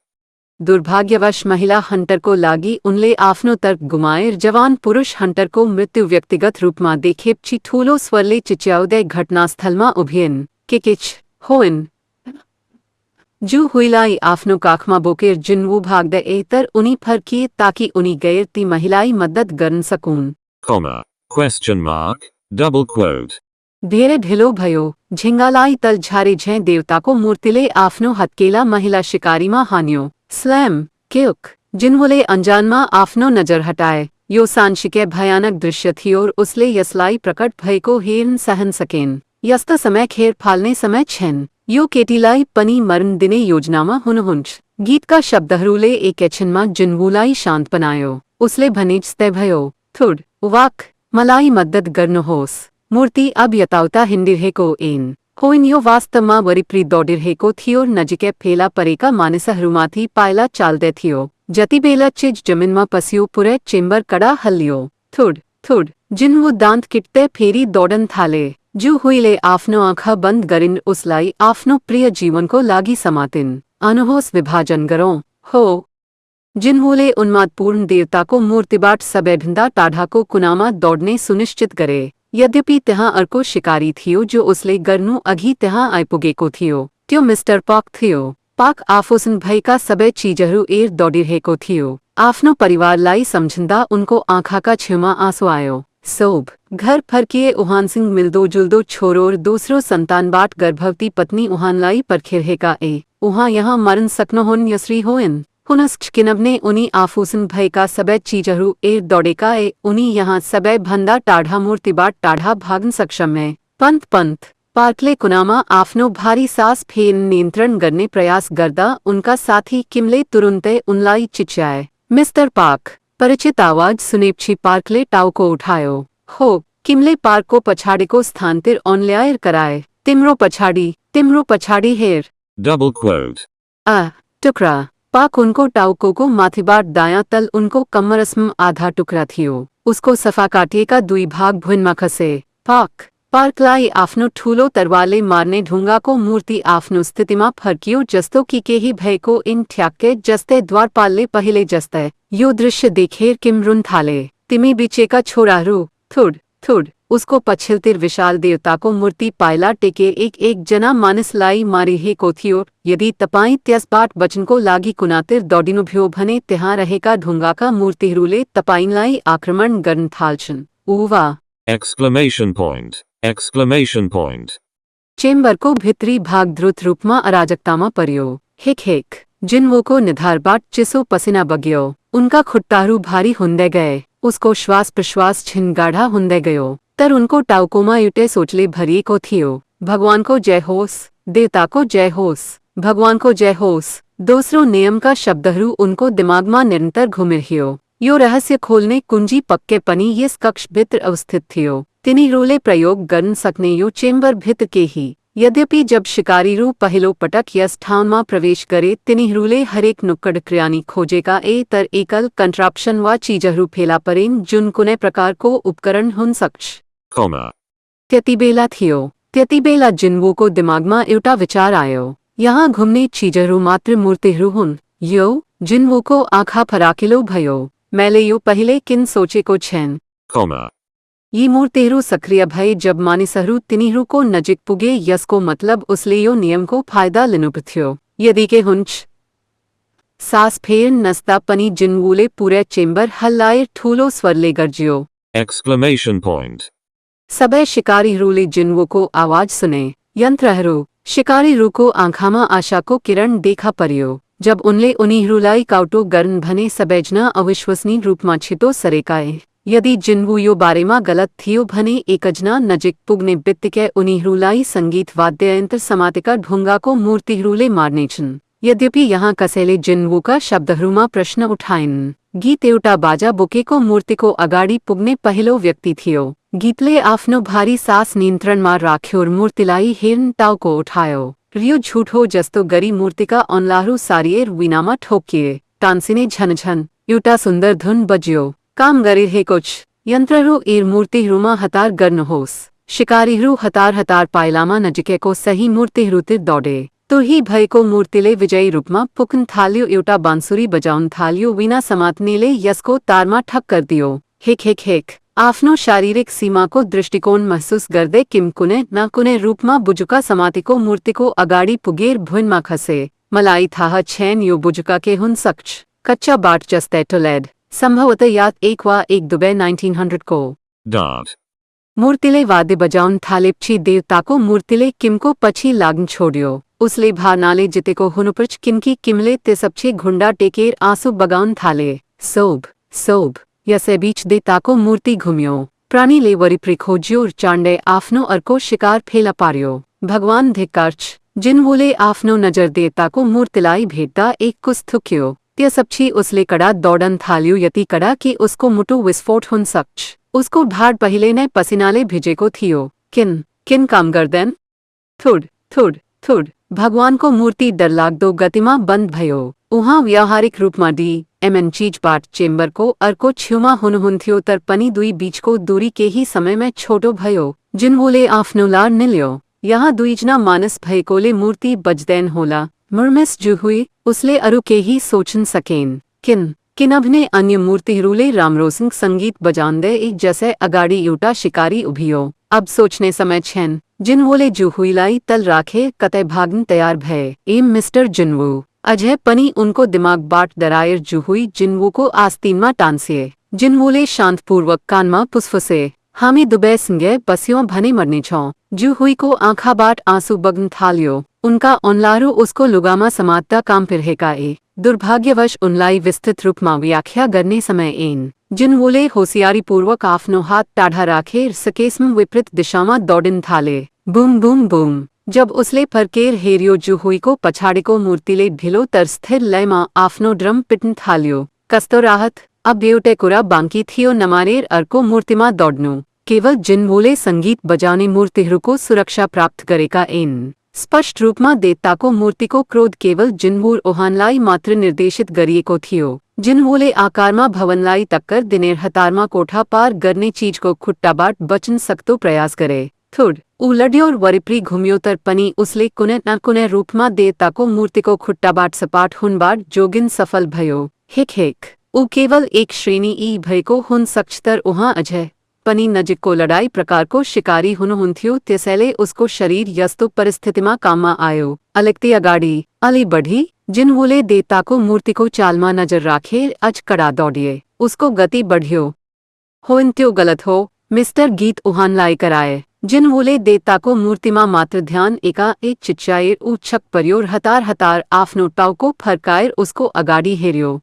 [SPEAKER 1] दुर्भाग्यवश महिला हन्टरको लागि उनले आफ्नो तर्क गुमाएर जवान पुरुष हन्टरको मृत्यु व्यक्तिगत रूपमा देखेपछि ठूलो स्वरले चिच्याउँदै घटनास्थलमा उभिएन के छ होइन जू हुइलाई आफ्नो काखमा बोकेर जिन्वू भागदे एतर उनी फरकिए ताकि उनी गैर ती महिलाई मदद गर्न सकून।
[SPEAKER 2] comma, question mark, double quote,
[SPEAKER 1] धेरे ढिलो भयो, झिंगालाई तल झारे झैं देवता को मूर्तिले आफ्नो हत्केला महिला शिकारीमा हान्यो। स्लैम, क्युक, जिन्वूले अंजानमा आफ्नो नजर हटाए। यो सांशिके भयानक दृश्य थी और उसले यसलाई प्रकट भएको हेर्न सहन सकेन। यस्त समय खेर फाल्ने समय छेन। यो केटीलाई पनि मर्न दिने योजनामा हुनुहुन्छ। गीतका शब्दहरूले एकैछिनमा जिन्वूलाई शान्त बनायो। उसले भनिजस्तै भयो, थुड, वाक, मलाई मद्दत गर्नुहोस्। मूर्ति अब यताउता हिँडिरहेको ऐन होइन, यो वास्तवमा वरिपरि दौडिरहेको थियो। नजिकै फेला परेका मानिसहरूमाथि पाइला चाल्दै थियो। जतिबेला चिज जमिनमा पस्यो पुरै चेम्बर कडा हल्लियो। थुड, थुड, जिन्वू दाँत किट्दै फेरि दौडन थाले। जू हुइले आफ्नो आँखा बन्द गरिन् उसलाई आफ्नो प्रिय जीवनको लागि समातिन्। आउनुहोस् विभाजन गरौँ, हो। जिन्वूले उन्मादपूर्ण देवताको मूर्तिबाट सबैभन्दा टाढाको कुनामा दौड्ने सुनिश्चित गरे। यद्यपि त्यहाँ अर्को शिकारी थियो जो उसले गर्नु अघि त्यहाँ आइपुगेको थियो। त्यो मिस्टर पाक थियो। पाक आफूसँग भएका सबै चिजहरू एयर दौडिरहेको थियो। आफ्नो परिवारलाई सम्झिँदा उनको आँखाका छेउमा आँसु आयो। सोभ, घर फर्किए उहानसिंह मिल्दो-जुल्दो छोरो र दोस्रो सन्तानबाट गर्भवती पत्नी उहानलाई पर्खिरहेका उहाँ यहाँ मर्न सक्नुहुन् यसरी होइन। हुनस् किनभने उनी आफूसँग भएका सबै चिजहरू एयर दौडेका उनी यहाँ सबैभन्दा टाढा मूर्तिबाट टाढा भाग्न सक्षम पन्त पार्कले कुनामा आफ्नो भारी सास फेर्न नियन्त्रण गर्ने प्रयास गर्दा उनका साथी किमले तुरुन्तै उनलाई चिच्याए। मिस्टर पार्क, परिचित आवाज सुनेपछि पार्कले टाउको उठायो। हो, किमले पार्कको पछाडिको स्थानतिर औँल्याएर कराए। तिम्रो पछाडि हेर।
[SPEAKER 2] double quote,
[SPEAKER 1] टुक्रा। पाक उनको टाउकोको माथिबाट दायाँ तल उनको कम्मरसम्म आधा टुक्रा थियो। उसको सफा काटिएका दुई भाग भुइँमा खसे। पार्कलाई आफ्नो ठूलो तरवारले मार्ने ढुङ्गाको मूर्ति आफ्नो स्थितिमा फर्कियो जस्तो कि केही भएको इन ठ्याक्कै जस्तै द्वारपालले पहिले जस्तै। यो दृश्य देखेर किम रुन थाले। तिमी बिचेका छोराहरू, थुड, थुड। उसको पछिल्तिर विशाल देवताको मूर्ति पाइला टेकेर एक जना मानिसलाई मारिरहेको थियो। यदि तपाईँ त्यसबाट बच्नको लागि कुनातिर दौडिनुभयो भने त्यहाँ रहेका ढुङ्गाका मूर्तिहरूले तपाईंलाई आक्रमण गर्न थाल्छन्। उवा!
[SPEAKER 2] exclamation point, exclamation point,
[SPEAKER 1] चेम्बरको भित्री भाग द्रुत रूपमा अराजकतामा पर्यो। हेक, जिन्वूको निधारबाट चिसो पसिना बग्यो। उनका खुट्टाहरू भारी हुँदै गए। उसको श्वास प्रश्वास छिन गाढा हुँदै गयो। तर उनको टाउकोमा एउटै सोचले भरिएको थियो। भगवानको जय होस्, देवताको जय होस्, भगवानको जय होस्। दोस्रो नियमका शब्दहरू उनको दिमागमा निरन्तर घुमिरह्यो। यो रहस्य खोल्ने कुञ्जी पक्कै पनि यस कक्षभित्र अवस्थित थियो। तिनीहरूले प्रयोग गर्न सक्ने यो चेम्बर भित्र केही। यद्यपि जब शिकारीहरू पहिलो पटक यस ठाउँमा प्रवेश गरे तिनीहरूले हरेक नुक्कड क्रियानी खोजेका तर एकल कन्ट्राप्सन वा चिजहरू फेला परेन् जुन कुनै प्रकारको उपकरण हुन सक्छ। त्यतिबेला जिन्वूको दिमागमा एउटा विचार आयो। यहाँ घुम्ने चिजहरू मात्र मूर्तिहरू हुन्। यो जिन्वूको आँखा फराकिलो भयो। मैले यो पहिले किन सोचेको छैन। यी मूर्तिहरू सक्रिय भए जब मानिसहरू तिनीहरूको नजिक पुगे यसको मतलब उसले यो नियमको फाइदा लिनुपर्थ्यो। यदि के हुन्छ? सास फेर्न नस्दा पनि जिन्वूले पुरै चेम्बर हल्लाएर ठूलो स्वरले गर्जियो।
[SPEAKER 2] exclamation point,
[SPEAKER 1] सबै शिकारीहरूले जिन्वूको आवाज सुने। यन्त्रहरू। शिकारीहरूको आँखामा आशाको किरण देखा पर्यो। जब उनले उनीहरूलाई काउटो गर्न भने सबैजना अविश्वसनीय रूपमा छिटो सरेकाए। यदि जिन्वू यो बारेमा गलत थियो भने एकजना नजिक पुग्ने बित्तिकै उनीहरूलाई सङ्गीत वाद्ययन्त्र समातेका ढुङ्गाको मूर्तिहरूले मार्नेछन्। यद्यपि यहाँ कसैले जिन्वूका शब्दहरूमा प्रश्न उठाइन्। गीत एउटा बाजा बोकेको मूर्तिको अगाडि पुग्ने पहिलो व्यक्ति थियो। गीतले आफ्नो भारी सास नियन्त्रणमा राख्यो र मूर्तिलाई हेर्न टाउको उठायो। रियो झुठो जस्तो गरी मूर्तिका औँलाहरू सारिएर वीणामा ठोकिए। टान्सिने झनझन एउटा सुन्दर धुन बज्यो। काम गरिरहेको छ। यन्त्रहरू मूर्तिहरूमा हतार गर्नुहोस्। शिकारीहरू हतार पाइलामा नजिकैको सही मूर्तिहरूतिर दौडे। तुही भएको मूर्तिले विजयी रूपमा पुग्न थाल्यो। एउटा बाँसुरी बजाउन थाल्यो। वीणा समात्नेले यसको तारमा ठक्कर दियो। हेक। आफ्नो शारीरिक सीमाको दृष्टिकोण महसुस गर्दै किम कुनै न कुनै रूपमा बुजुका समातेको मूर्तिको अगाडि पुगेर भुइँमा खसे। मलाई थाह छैन यो बुजुका के हुन सक्छ कच्चा बाट जस्ते टोलेड संभवतः याद एक वा एक दुबे 1900 को
[SPEAKER 2] Dart.
[SPEAKER 1] मूर्तिले वाद्य बजाउन थालेपछि देवताको मूर्तिले किमको पछि लाग्न छोड्यो उसले भानाले जितेको हुनुपर्छ किनकि किमले त्यसपछि घुण्डा टेकेर आँसु बगाउन थाले सोभ सोभ यसैबीच देवताको मूर्ति घुम्यो प्राणीले वरिपरि खोज्यो र चाण्डे आफ्नो अर्को शिकार फेला पार्यो भगवान धिक्कार्छ जिन्वोले आफ्नो नजर देवताको मूर्तिलाई भेट्दा एक कुस थुक्यो त्यसपछि उसले कडा दौडन थाल्यो यति कडा कि उसको मुटु विस्फोट हुन सक्छ उसको ढाड पहिले नै पसिनाले भिजेको थियो किन काम गर्दैन थुड थुड थुड भगवानको मूर्ति डरलाग्दो गतिमा बन्द भयो उहाँ व्यावहारिक रूपमा एमएन चीजबाट चेम्बरको अर्को छेउमा हुनुहुन्थ्यो तर पनि दुई बीचको दूरी केही समयमा छोटो भयो जिन्वोले आफ्नो लार निल्यो यहाँ दुईजना मानस भएकोले मूर्ति बज्दैन होला मुर्मिस जुहुई उसले अरू केही सोच्न सकेन किनभने अन्य मूर्तिहरूले राम्रोसँग सङ्गीत बजाउँदै एक जसै अगाडि एउटा शिकारी उभियो अब सोच्ने समय छैन जिन्वोले जुहुईलाई तल राखे कतै भाग्न तयार भए मिस्टर जिन्वो अझै पनि उनको दिमागबाट डराएर जुहुई जिन्वोको आस्तीनमा टान्सिए जिन्वोले शान्तपूर्वक कानमा फुसफुसे हामी दुवैसँगै बस्यौं भने मर्नेछौं जुहुईको आँखाबाट आँसु बग्न थाल्यो उनका औँलाहरू उसको लुगामा समात्दा काम्पिरहेका दुर्भाग्यवश उनलाई विस्तृत रूपमा व्याख्या गर्ने समय जिन्वोले होसियारीपूर्वक आफ्नो हात टाढा राखेर सकेसम विपरीत दिशामा दौडिन थाले बुम बुम बुम जब उसले फर्केर हेर्यो जुहुईको पछाडिको मूर्तिले ढिलो तर स्थिर लयमा आफ्नो ड्रम पिट्न थाल्यो कस्तो राहत अब एउटै कुरा बाँकी थियो नमारेर अर्को मूर्तिमा दौड्नु केवल जिन्वोले सङ्गीत बजाउने मूर्तिहरूको सुरक्षा प्राप्त गरेका स्पष्ट रूपमा देवताको मूर्तिको क्रोध केवल जिन्वो ओहानलाई मात्र निर्देशित गरिएको थियो जिन्वोले आकारमा भवनलाई टक्कर दिने हतारमा कोठा पार गर्ने चीजको खुट्टाबाट बच्न सक्दो प्रयास गरे थुड ऊ लड्यो र वरिपरि घुम्यो तर पनि उसले कुनै न कुनै रूपमा देवताको मूर्तिको खुट्टाबाट सपाट हुनबाट जोगिन सफल भयो हिक ऊ केवल एक श्रेणी भएको हुन सक्छ तर उहाँ अझै पनि नजिकको लडाई प्रकारको शिकारी हुनुहुन्थ्यो त्यसैले उसको शरीर यस्तो परिस्थितिमा काममा आयो अलिकति अगाडि अलि बढी जिन्वोले देवताको मूर्तिको चालमा नजर राखेर अझ कडा दौडिए उसको गति बढ्यो त्यो गलत हो मिस्टर गीत उहानलाई कराए जिन्वोले देवताको मूर्तिमा मात्र ध्यान एक चिच्चाएर ऊ छक पर्यो र हतार आफ्नो टाउको फर्काएर उसको अगाडि हेर्यो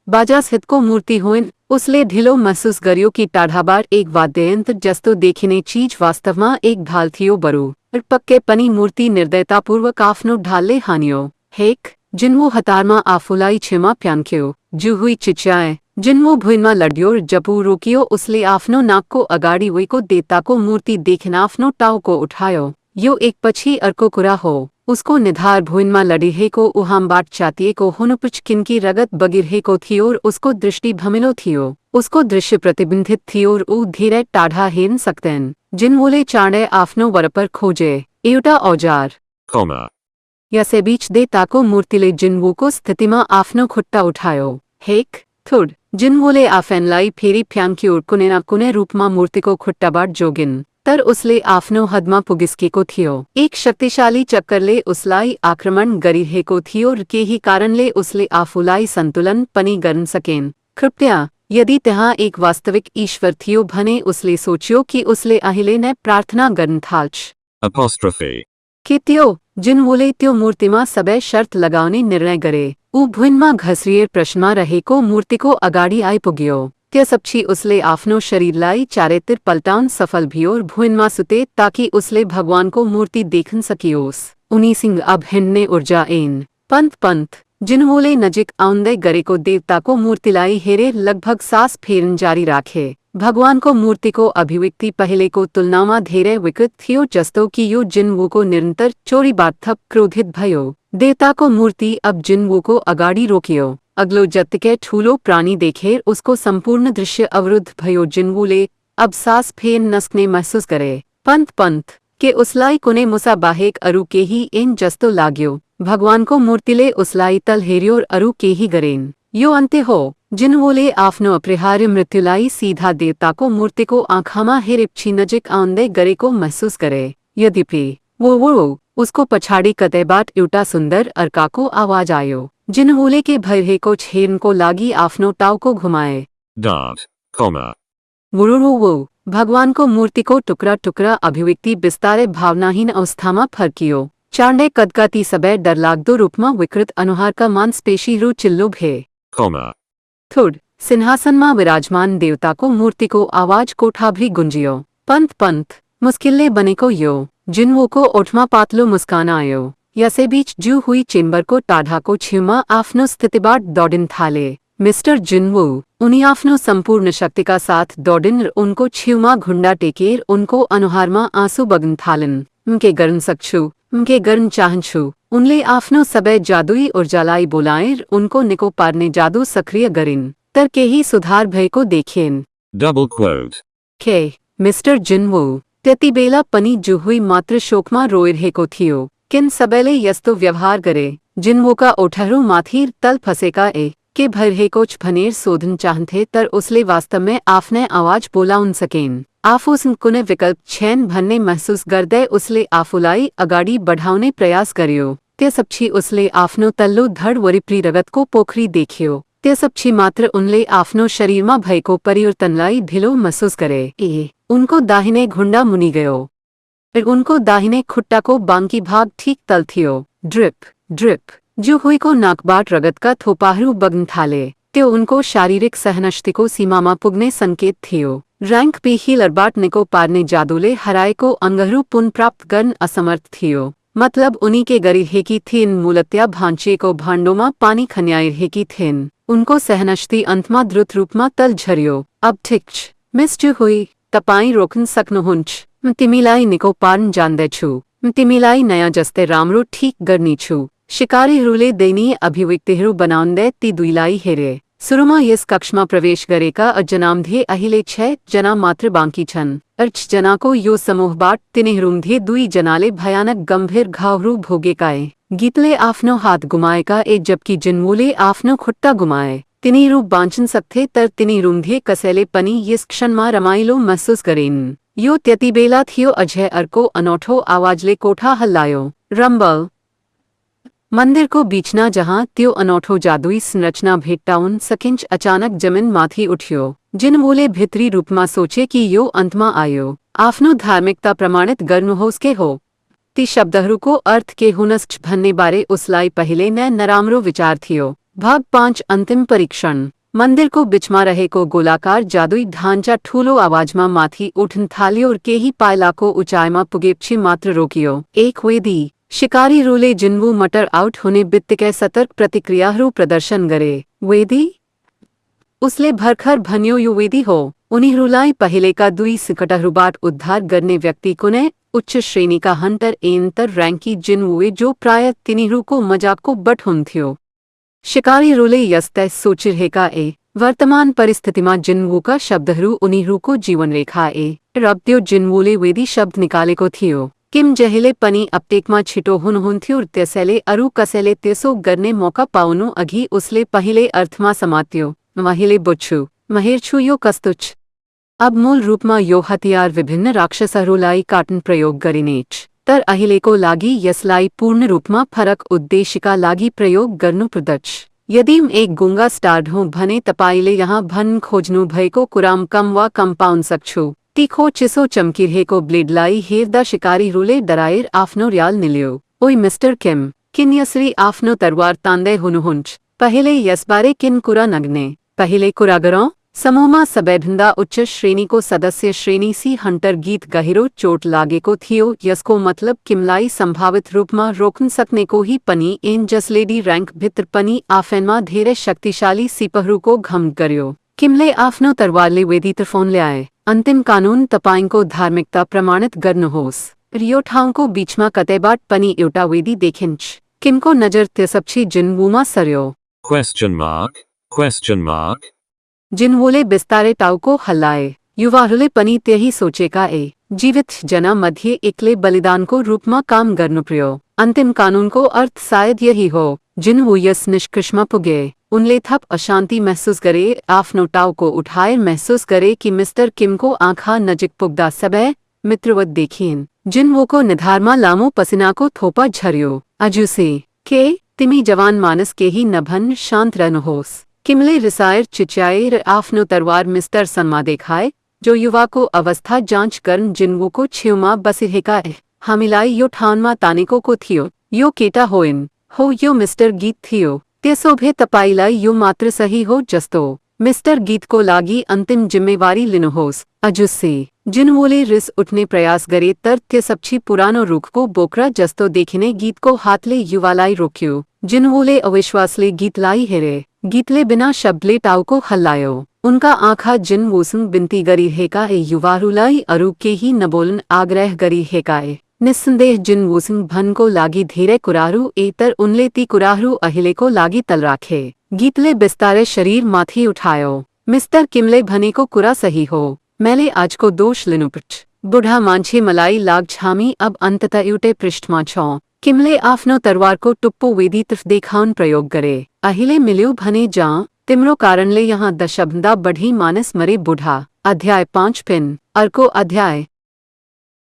[SPEAKER 1] बाजासहितको मूर्ति होइन उसले ढिलो महसुस गर्यो कि टाढाबाट एक वाद्ययन्त्र जस्तो देखिने चीज वास्तवमा एक ढाल थियो बरु र पक्कै पनि मूर्ति निर्दयतापूर्वक आफ्नो ढालले हान्यो हेक जिन्वो हतारमा आफूलाई क्षमा प्यान्क्यो जुहुई चिच्याए जिन्वो भुइँमा लड्यो र जपू रोकियो उसले आफ्नो नाकको अगाडि उएको देवताको मूर्ति देखेर आफ्नो टाउको उठायो यो एकपछि अर्को कुरा हो उसको निधार भुइँमा लडिरहेको उहामबाट चातिएको हुनुपर्छ किनकि रगत बगिरहेको थियो र उसको दृष्टि भमिलो थियो उसको दृश्य प्रतिबन्धित थियो र ऊ धेरै टाढा हेर्न सक्दैन जिन्वोले चाँडै आफ्नो वरपर खोजे एउटा औजार यसैबीच देवताको मूर्तिले जिन्वोको स्थितिमा आफ्नो खुट्टा उठायो हेक थुड जिन्वोले आफैलाई फेरि फ्याङ्क्यो कुनै न कुनै रूपमा मूर्तिको खुट्टाबाट जोगिन तर उसले आफ्नो हदमा पुगिसकेको थियो एक शक्तिशाली चक्करले उसलाई आक्रमण गरिरहेको थियो र केही कारणले उसले आफूलाई सन्तुलन पनि गर्न सकेन कृपया यदि त्यहाँ एक वास्तविक ईश्वर थियो भने उसले सोच्यो कि उसले अहिले नै प्रार्थना गर्न थाल्छ के त्यो जिन्वोले त्यो मूर्तिमा सबै शर्त लगाउने निर्णय गरे ऊ भुइँमा घस्रिएर प्रश्नमा रहेको मूर्तिको अगाडि आइपुग्यो त्यसपछि उसले आफ्नो शरीरलाई चारैतिर पल्टाउन सफल भयो र भुइँमा सुते ताकि उसले भगवानको मूर्ति देख्न सकियोस् उनीसँग अब हिँड्ने ऊर्जा पन्त जिन्वोले नजिक आउँदै गरेको देवताको मूर्तिलाई हेरेर लगभग सास फेर्न जारी राखे भगवानको मूर्तिको अभिव्यक्ति पहिलेको तुलनामा धेरै विकृत थियो जस्तो कि यो जिन्वोको निरन्तर चोरीबाट थप क्रोधित भयो देवताको मूर्ति अब जिन्वोको अगाडि रोकियो अग्लो जत्तिकै ठूलो प्राणी देखेर उसको सम्पूर्ण दृश्य अवरुद्ध भयो जिन्वोले अब सास फेर्न नस्क्ने महसुस गरे पन्त के उसलाई कुनै मुसा बाहेक अरू केही जस्तो लाग्यो भगवानको मूर्तिले उसलाई तल हेर्यो र अरू केही गरेन यो अन्त्य हो जिन्वोले आफ्नो अपरिहार्य मृत्युलाई सीधा देवताको मूर्तिको आँखामा हेरेपछि नजिक आउँदै गरेको महसुस गरे यद्यपि वो उसको पछाड़ी कतेबाट एउटा सुंदर अर्काको आवाज आयो। जिन्होले के भइरहेको छेनको लागि आफ्नो टाउको घुमाए।
[SPEAKER 2] Dart, comma.
[SPEAKER 1] वुरुवु भगवानको मूर्तिको टुक्रा टुक्रा अभिव्यक्ति बिस्तारै भावनाहीन अवस्थामा फर्कियो। चाँडै कदका ती सबै डरलाग्दो रूपमा विकृत अनुहारका मांसपेशीहरू चिल्लो भए।
[SPEAKER 2] Comma.
[SPEAKER 1] थुड सिंहासनमा विराजमान देवताको मूर्तिको आवाज कोठाभरि गुन्जियो। पंत मुस्किलले बनेको यो। जिन्होको ओठमा पातलो मुस्कान आयो। यसैबीच जू हुई चेम्बरको टाढाको छेउमा आफ्नो स्थितिबाट दौडिन थाले। मिस्टर जिन्वो उनी आफ्नो सम्पूर्ण शक्तिका साथ दौडिन र उनको छेउमा घुण्डा टेकेर उनको अनुहारमा आँसु बग्न थालिन्। के गर्न सक्छु, के गर्न चाहन्छु। उनले आफ्नो सबै जादुई ऊर्जालाई बोलाएर उनको निको पार्ने जादु सक्रिय गरिन्। तर केही सुधार भएको देखिएन।
[SPEAKER 2] Double quote.
[SPEAKER 1] के मिस्टर जिन्वो त्यतिबेला पनि जुहुई मात्र शोकमा रोइरहेको थियो। किन सबैले यस्तो व्यवहार गरे। जिन्वोका ओठहरू माथि तल फसेका के भइरहेको छ भनेर सोध्न चाहन्थे तर उसले वास्तवमै आफ्नै आवाज बोलाउन सकेन। आफूसँग कुनै विकल्प छैन भन्ने महसुस गर्दै उसले आफूलाई अगाडि बढाउने प्रयास गर्यो। त्यसपछि उसले आफ्नो तल्लो धड वरिपरि रगतको पोखरी देख्यो। त्यसपछि मात्र उनले आफ्नो शरीरमा भएको परिवर्तनलाई ढिलो महसुस गरे। उनको दाहिने घुण्डा मुनि गयो। उनको दाहिने खुट्टाको बाँकी भाग ठीक तल थियो। ड्रिप जुहुईको नाकबाट रगतका थोपाहरू बग्न थाले। त्यो उनको शारीरिक सहनशक्तिको सीमामा पुग्ने सङ्केत थियो। र्याङ्क बी हिलरबाट निको पार्ने जादुले हराएको अङ्गहरू पुनप्राप्त गर्न असमर्थ थियो। मतलब उनी के गरिरहेकी थिइन् मूलतया भाँचिएको भाण्डोमा पानी खन्याइरहेकी थिइन्। उनको सहनशक्ति अन्तमा द्रुत रूपमा तल झर्यो। अब ठिक छ मिस जुहुई, तपाईँ रोक्न सक्नुहुन्छ। म तिमीलाई निको पार्न जान्दछु। म तिमीलाई नयाँ जस्तै राम्रो ठिक गर्नेछु। शिकारीहरूले दयनीय अभिव्यक्तिहरू बनाउँदै ती दुईलाई हेरे। सुरुमा यस कक्षमा प्रवेश गरेका अजनामध्ये अहिले 6 जना मात्र बाँकी छन्। 8 जनाको यो समूहबाट तिनीहरूमध्ये 2 जनाले भयानक गम्भीर घाउहरू भोगेकाए। गीतले आफ्नो हात गुमाएका जबकि जिन्वोले आफ्नो खुट्टा गुमाए। तिनीहरू बाँच्न सक्थे तर तिनीहरूमध्ये कसैले पनि यस क्षणमा रमाइलो महसुस गरेन। यो त्यतिबेला थियो अझै अर्को अनौठो आवाजले कोठा हल्लायो। रम्बल मन्दिरको बीचमा जहाँ त्यो अनौठो जादुई संरचना भेट्टाउन सकिन्छ अचानक जमिन माथि उठ्यो। जिन्वोले भित्री रूपमा सोचे कि यो अन्तमा आयो। आफ्नो धार्मिकता प्रमाणित गर्नुहोस् के हो। ती शब्दहरूको अर्थ के हुनस् भन्ने बारे उसलाई पहिले नै नराम्रो विचार थियो। भाग 5 अन्तिम परीक्षण। मन्दिरको बीचमा रहेको गोलाकार जादुई ढाँचा ठूलो आवाजमा माथि उठ्न थाल्यो र केही पाइलाको उचाइमा पुगेपछि मात्र रोकियो। एक वेदी। शिकारीहरूले जिन्वो मटर आउट हुने बित्तिकै सतर्क प्रतिक्रियाहरू प्रदर्शन गरे। वेदी? उसले भर्खर भन्यो यो वेदी हो। उनीहरूलाई पहिलेका 2 सिकटहरूबाट उद्धार गर्ने व्यक्ति कुनै उच्च श्रेणीका हन्टर एन्तर र्याङ्की जिन्वो जो प्राय तिनीहरूको मजाकको बट हुन्थ्यो। शिकारीहरूले यस्तै सोचिरहेका वर्तमान परिस्थितिमा जिन्वोका शब्दहरू उनीहरूको जीवनरेखा र त्यो जिन्वोले वेदी शब्द निकालेको थियो। किम जहिले पनि अपटेकमा छिटो हुनुहुन्थ्यो र त्यसैले अरू कसैले त्यसो गर्ने मौका पाउनु अघि उसले पहिले अर्थमा समात्यो। मैले बुझ्छु, म हेर्छु यो कस्तो छ। अब मूल रूपमा यो हतियार विभिन्न राक्षसहरूलाई काट्न प्रयोग गरिनेछ। तर अहिलेको लागि यसलाई पूर्ण रूपमा फरक उद्देश्यका लागि प्रयोग गर्नुपर्दछ। यदि म एक गुङ्गा स्टार्ड हुँ भने तपाईँले यहाँ भन्न खोज्नु भएको कुराम कम वा कम पाउन सक्छु। तीखो चिसो चम्किरहेको ब्लेडलाई हेर्दा शिकारीहरूले डराएर आफ्नो र्याल निल्यो। ओइ मिस्टर किन यसरी आफ्नो तरवार तान्दै हुनुहुन्छ? पहिले यसबारे किन कुरा नगर्ने? पहिले कुरा गरौँ। समूहमा सबैभन्दा उच्च श्रेणीको सदस्य श्रेणी सी हन्टर गीत गहिरो चोट लागेको थियो। यसको मतलब किमलाई सम्भावित रूपमा रोक्न सक्ने कोही पनि एन जसलेडी र्याङ्क भित्र पनि आफैमा धेरै शक्तिशाली सिपाहीहरूको घमण्ड गर्यो। किमले आफ्नो तरवारले वेदीतर्फ ल्याए। अन्तिम कानुन तपाईँको धार्मिकता प्रमाणित गर्नुहोस्। यो ठाउँको बीचमा कतैबाट पनि एउटा वेदी देखिन्छ। किमको नजर त्यसपछि जिन्वोमा सर्यो। जिन्वोले बिस्तारै टाउको हल्लाए। युवाहरूले पनि त्यही सोचेका जीवित जना मध्ये एकले बलिदानको रूपमा काम गर्नुपर्यो। अन्तिम कानुनको अर्थ सायद यही हो। जिन्वो यस निष्कर्षमा पुगे। उनले थप अशान्ति महसुस गरे। आफ्नो टाउको उठाएर महसुस गरे कि मिस्टर किमको आँखा नजिक पुग्दा सबै मित्रवत देखिन्। जिन वो को निधारमा लामो पसीना को थोपा झरियो अजू से के तिमी जवान मानस के ही नभन शांत रनहोस किमले रिसायर चिचाएर आफ्नो तरवार मिस्टर सन्मा देखाए जो युवा को अवस्था जांच करन जिनवो को छिउमा बसिरहेका हामीलाई यो ठाउनमा तानेको को थियो यो केटा होइन हो यो मिस्टर गीत थियो त्यसो भए तपाईलाई यो मात्र सही हो जस्तो मिस्टर गीत को लागी अंतिम जिम्मेवारी लिनुहोस् अजुसे जिनवोले रिस उठने प्रयास गरे तर त्यसपछि पुरानो रुख को बोक्रा जस्तो देखिने गीत को हातले युवालाई रोक्यो जिनवोले अविश्वासले गीतलाई हेरे गीतले बिना शब्दले टाउको हल्लायो उनका आँखा जिन वोसँग बिन्ती गरिरहेका युवाहरूलाई अरू केही नबोल्न आग्रह गरिरहेका निस्सन्देह जिन वोसँग भनको लागि धेरै कुराहरू तर उनले ती कुराहरू अहिलेको लागि तल राखे गीतले बिस्तारै शरीर माथि उठायो मिस्टर किमले भनेको कुरा सही हो मैले आजको दोष लिनुपर्छ बुढा मान्छे मलाई लाग्छ हामी अब अन्ततः एउटै पृष्ठमा छौं किमले आफ्नो तरवारको टुप्पो वेदीतर्फ देखाउन प्रयोग गरे अहिले मिल्यो भने जाँ तिम्रो कारणले यहाँ 10 भन्दा बढी मानिस मरे बुढा अध्याय 5 पिन अर्को अध्याय